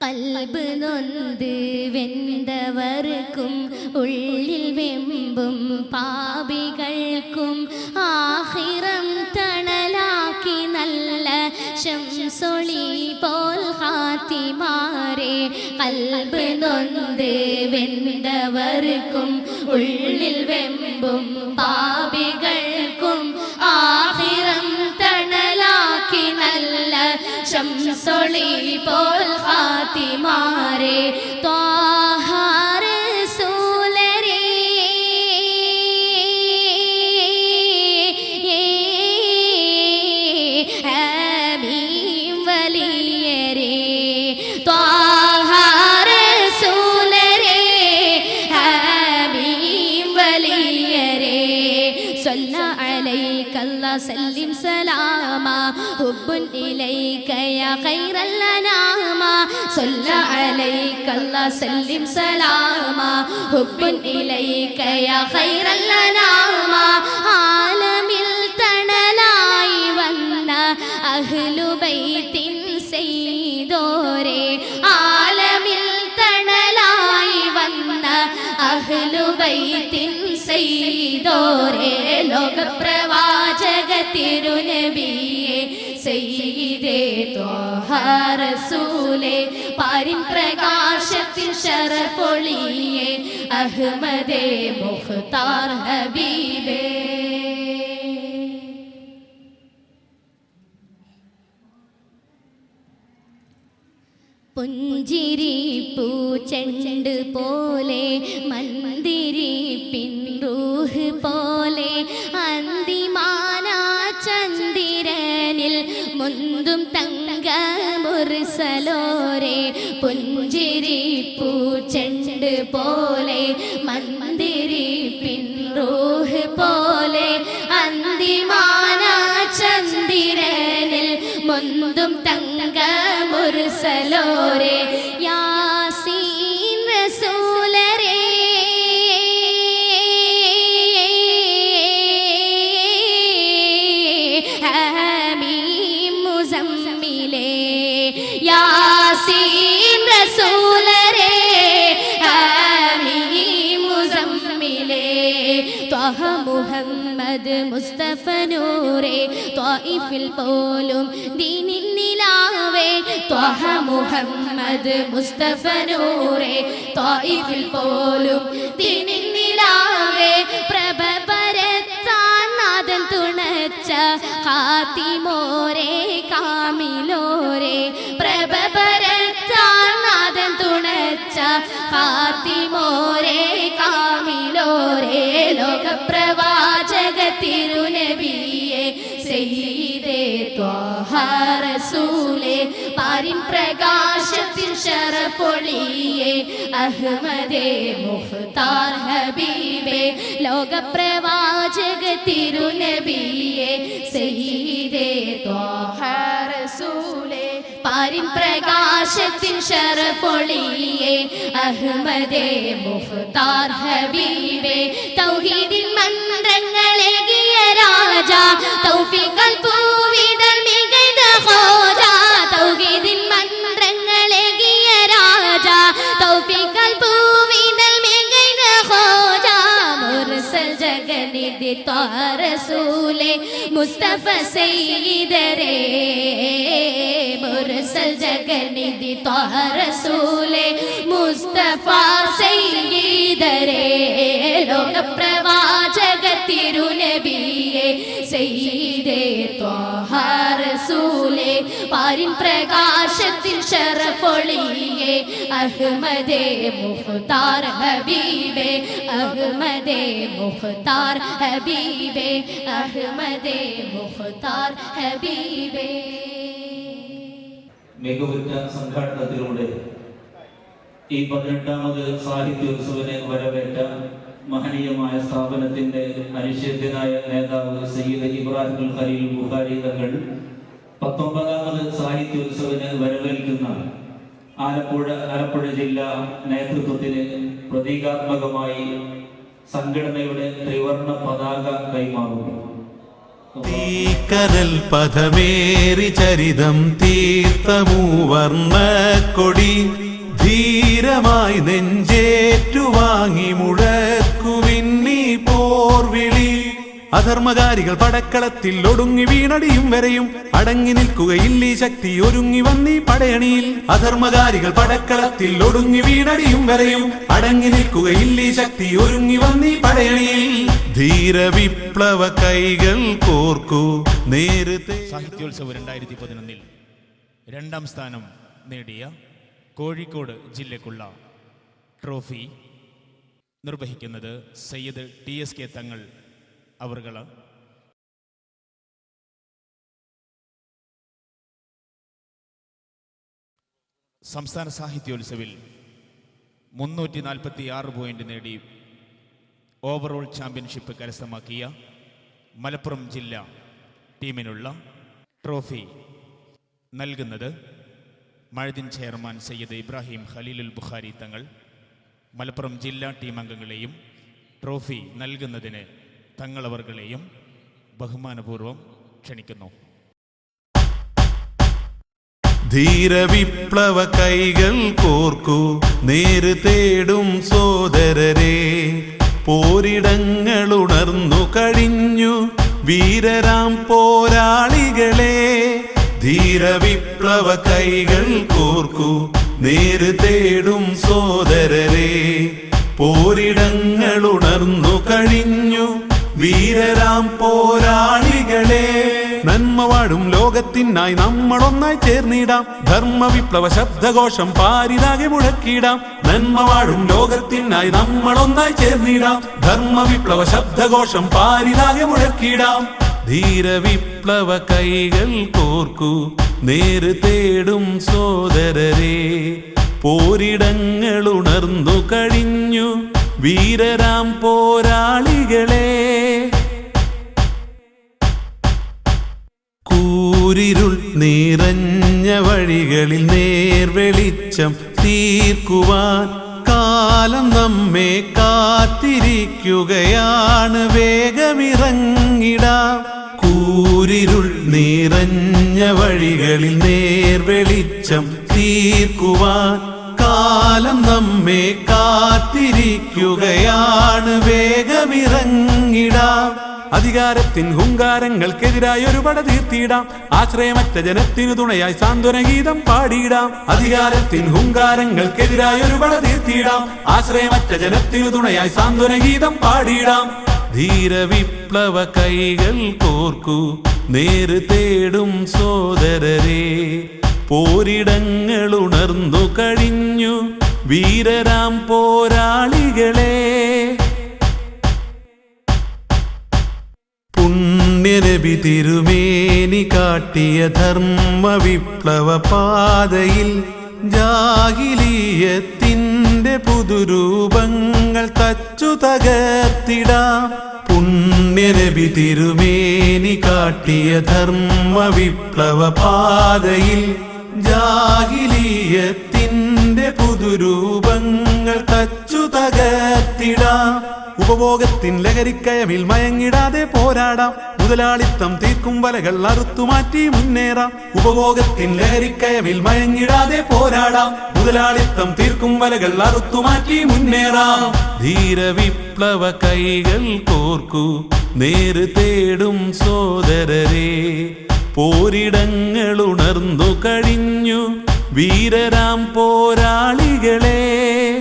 കൽബ് നൊന്ത് വെന്തവർക്കും ഉള്ളിൽ വെമ്പും പാപികൾക്കും ആഖിറം തണലാക്കി നല്ല ശംസൊളി പോൽ ഹാത്തിമാരെ കൽബ് നൊന്ത് വെന്തവർക്കും ഉള്ളിൽ വെമ്പും പാപികൾക്കും ആഖിറം തണലാക്കി നല്ല ശംസൊളി പോൽ ഹാത്തിമാരെ ത്വാഹ റസൂലരേ ഹബീബ് വലിയരേ ത്വാഹ റസൂലരേ ഹബീബ് വലിയരേ സല്ല അലൈക അല്ലാ സല്ലിം സലാമാ ഹുബ്ബുൻ ഇലൈക യാ ഖൈറൽ അനാമാ സല്ല അലൈക അല്ലാ സല്ലിം സലാമാ ഹുബ്ബുൻ ഇലൈക യാ ഖൈറൽ അനാമാ ആലമിൽ തണലായി വന്ന അഹ്ലു ബൈത്തിൻ സയ്യിദോരേ ആലമിൽ തണലായി വന്ന അഹ്ലു ബൈത്തിൻ സയ്യിദോരേ ലോകപ്രവാചക തിരുനബിയെ സയ്യിദേ ത്വാഹ റസൂലേ പാരിൻ പ്രകാശത്തിൻ ശറഫൊളിയേ അഹ്മദേ മുഖ്താർ ഹബീബേ പുഞ്ചിരി പൂച്ചെണ്ട് പോലെ മന്ദിരി പിൻറൂഹ് പോലെ അന്തിമാനാ ചന്ദ്രനിൽ മുന്തും തങ്ക മുർസലോരെ പുഞ്ചിരി പൂച്ചെണ്ട് പോലെ മന്ദിരി പിൻറൂഹ് പോലെ അന്തിമാനാ ചന്ദ്രനിൽ മുന്തും തങ്ക മുർസലോരെ യാസീൻ റസൂലരെ ഹമീം മുസമ്മിലേ യാസീൻ റസൂലരെ ഹമീം മുസമ്മിലേ ത്വഹ മുഹമ്മദ് മുസ്തഫ നൂറേ ത്വായിഫിൽ പോലും ദീനിൻ നിലാവേ ത്വഹ മുഹമ്മദ് മുസ്തഫ നൂറേ ത്വായിഫിൽ പോലും ദീനിൻ നിലാവേ പ്രഭ പരത്താൻ നാദൻ തുണച്ച ഖാതിമോരേ കാമിലോരേ പ്രഭ പരത്താൻ നാദൻ തുണച്ച ഖാതിമോരേ കാമിലോരേ ലോകപ്രവാചക തിരുനബിയെ സയ്യിദേ ത്വാഹ റസൂലേ പാരിൻ പ്രകാശത്തിൻ ശറഫൊളിയേ അഹ്മദേ മുഖ്താർ ഹബീബേ ലോകപ്രവാചക തിരുനബിയെ സയ്യിദേ ത്വാഹ റസൂലേ പാരിൻ പ്രകാശത്തിൻ ശറഫൊളിയേ അഹ്മദേ മുഖ്താർ ഹബീബേ തൗഹീദിൻ മന്ത്രങ്ങളേകിയ രാജ തൗഫീഖൽ പൂവിതൾ മികൈത ഖോജ തൗഹീദിൻ മന്ത്രങ്ങളേകിയ രാജ തൗഫീഖൽ പൂവിതൾ മികൈത ഖോജ മുർസൽ ജഗനിധി ത്വാഹ റസൂലേ മുസ്തഫ സയ്യിദരേ മുർസൽ ജഗനിധി ത്വാഹ റസൂലേ മുസ്തഫ സയ്യിദരേ ലോകപ്രവാചക തിരുനബിയെ സയ്യിദേ ത്വാഹ റസൂലേ പാരിൻ പ്രകാശത്തിൻ ശറഫൊളിയേ അഹ്മദേ മുഖ്താർ ഹബീബേ അഹ്മദേ മുഖ്താർ ഹബീബേ അഹ്മദേ മുഖ്താർ ഹബീബേ. മികവുറ്റ സംഘാടനത്തിലൂടെ ഈ 18ാമത് സാഹിത്യോത്സവനെ വരവേറ്റ മഹനീയമായ സ്ഥാപനത്തിന്റെ അനിഷേധ്യനായ നേതാവ് സയ്യിദ് ഇബ്രാഹിം ഖലീൽ ബുഖാരി തങ്ങൾ 19ാമത് സാഹിത്യോത്സവനെ വരവേൽക്കുന്ന ആലപ്പുഴ ജില്ലാ നേതൃത്വത്തിന് പ്രതീകാത്മകമായി സംഘടനയുടെ ത്രിവർണ്ണ പതാക കൈമാറുന്നു. കനൽ പഥമേറി ചരിതം തീർത്ഥമൂവർണ്ണ കൊടി ധീരമായി നെഞ്ചേറ്റുവാങ്ങി മുഴക്കുവിന്നി പോർവിളി അധർമ്മകാരികൾ പടക്കളത്തിൽ ഒടുങ്ങി വീണടിയും വരെയും അടങ്ങി നിൽക്കുകയില്ലീ ശക്തി ഒരുങ്ങി വന്നീ പടയണിയിൽ അധർമ്മകാരികൾ പടക്കളത്തിൽ ഒടുങ്ങി വീണടിയും വരെയും അടങ്ങി നിൽക്കുകയില്ലീ ശക്തി ഒരുങ്ങി വന്നീ പടയണിയിൽ ധീര വിപ്ലവ കൈകൾ കോർക്കൂ നേരത്തെ. സാഹിത്യോത്സവം 2011 2ാം സ്ഥാനം നേടിയ കോഴിക്കോട് ജില്ലയ്ക്കുള്ള ട്രോഫി നിർവഹിക്കുന്നത് സയ്യിദ് TSK തങ്ങൾ അവർകള്. സംസ്ഥാന സാഹിത്യോത്സവിൽ 346 പോയിന്റ് നേടി ഓവറോൾ ചാമ്പ്യൻഷിപ്പ് കരസ്ഥമാക്കിയ മലപ്പുറം ജില്ലാ ടീമിനുള്ള ട്രോഫി നൽകുന്നത് മഴദിൻ ചെയർമാൻ സയ്യിദ് ഇബ്രാഹിം ഖലീലുൽ ബുഖാരി തങ്ങൾ. മലപ്പുറം ജില്ലാ ടീം അംഗങ്ങളെയും ട്രോഫി നൽകുന്നതിന് തങ്ങളവർകളെയും ബഹുമാനപൂർവ്വം ക്ഷണിക്കുന്നു. ധീര വിപ്ലവ കൈകൾ കോർക്കൂ നേര് തേടും സോദരരെ പോരിടങ്ങളുണർന്നു കഴിഞ്ഞു വീരരാം പോരാളികളെ ധീര വിപ്ലവ കൈകൾ കോർക്കൂ നേര് തേടും സോദരരെ പോരിടങ്ങളുണർന്നു കഴിഞ്ഞു വീരരാം പോരാളികളെ നന്മ വാഴും ലോകത്തിനായി നമ്മളൊന്നായി ചേർന്നിടാം. ധർമ്മ വിപ്ലവ ശബ്ദഘോഷം പാരിതാകെ മുഴക്കിടാം. നന്മ വാഴും ലോകത്തിനായി നമ്മളൊന്നായി ചേർന്നിടാം. ധർമ്മ വിപ്ലവ ശബ്ദഘോഷം പാരിതാകെ മുഴക്കിടാം. ധീര വിപ്ലവ കൈകൾ കോർക്കൂ, നേര് തേടും സോദരരെ. പോരിടങ്ങൾ ഉണർന്നു കഴിഞ്ഞു വീരരാം പോരാളികളെ. കൂരിരുൾ നിറഞ്ഞ വഴികളിൽ നേർവെളിച്ചം തീർക്കുവാൻ കാലം നമ്മെ കാത്തിരിക്കുകയാണ്. വേഗമിറങ്ങിടാം. കൂരിരുൾ നിറഞ്ഞ വഴികളിൽ നേർവെളിച്ചം തീർക്കുവാൻ കാലം നമ്മെ കാത്തിരിക്കുകയാണ്. വേഗമിറങ്ങിടാം. അധികാരത്തിൻ ഹുങ്കാരങ്ങൾക്കെതിരായി ഒരു പട തീർത്തിടാം. ആശ്രയമറ്റ ജനത്തിനു തുണയായി സാന്ത്വന ഗീതം പാടിയിടാം. അധികാരത്തിൻ ഹുങ്കാരങ്ങൾക്കെതിരായി ഒരു പട തീർത്തിടാം. ആശ്രയമറ്റ ജനത്തിനു തുണയായി സാന്ത്വന ഗീതം പാടിയിടാം. ധീര വിപ്ലവ കൈകൾ കോർക്കൂ, നേര് തേടും സോദരരെ. പോരിടങ്ങൾ ഉണർന്നു കഴിഞ്ഞു വീരരാം പോരാളികളെ. പുണ്യനബി തിരുമേനി കാട്ടിയ ധർമ്മ വിപ്ലവ പാതയിൽ ജാഹിലിയത്തിന്റെ പുതുരൂപങ്ങൾ തച്ചു തകർത്തിടാം. പുണ്യനബി തിരുമേനി കാട്ടിയ ധർമ്മ വിപ്ലവ പാതയിൽ ജാഹിലിയത്തിന്റെ പുതുരൂപങ്ങൾ തച്ചു തകർത്തിടാം. ഉപഭോഗത്തിൻ ലഹരിക്കയമിൽ മയങ്ങിടാതെ പോരാടാം. മുതലാളിത്തം തീർക്കും വലകൾ അറുത്തുമാറ്റി മുന്നേറാം. ഉപഭോഗത്തിൻ ലഹരിക്കയമിൽ മയങ്ങിടാതെ പോരാടാം. മുതലാളിത്തം തീർക്കും വലകൾ അറുത്തുമാറ്റി മുന്നേറാം. ധീര വിപ്ലവ കൈകൾ കോർക്കൂ, നേര് തേടും സോദരരെ. പോരിടങ്ങൾ ഉണർന്നു കഴിഞ്ഞു വീരരാം പോരാളികളെ.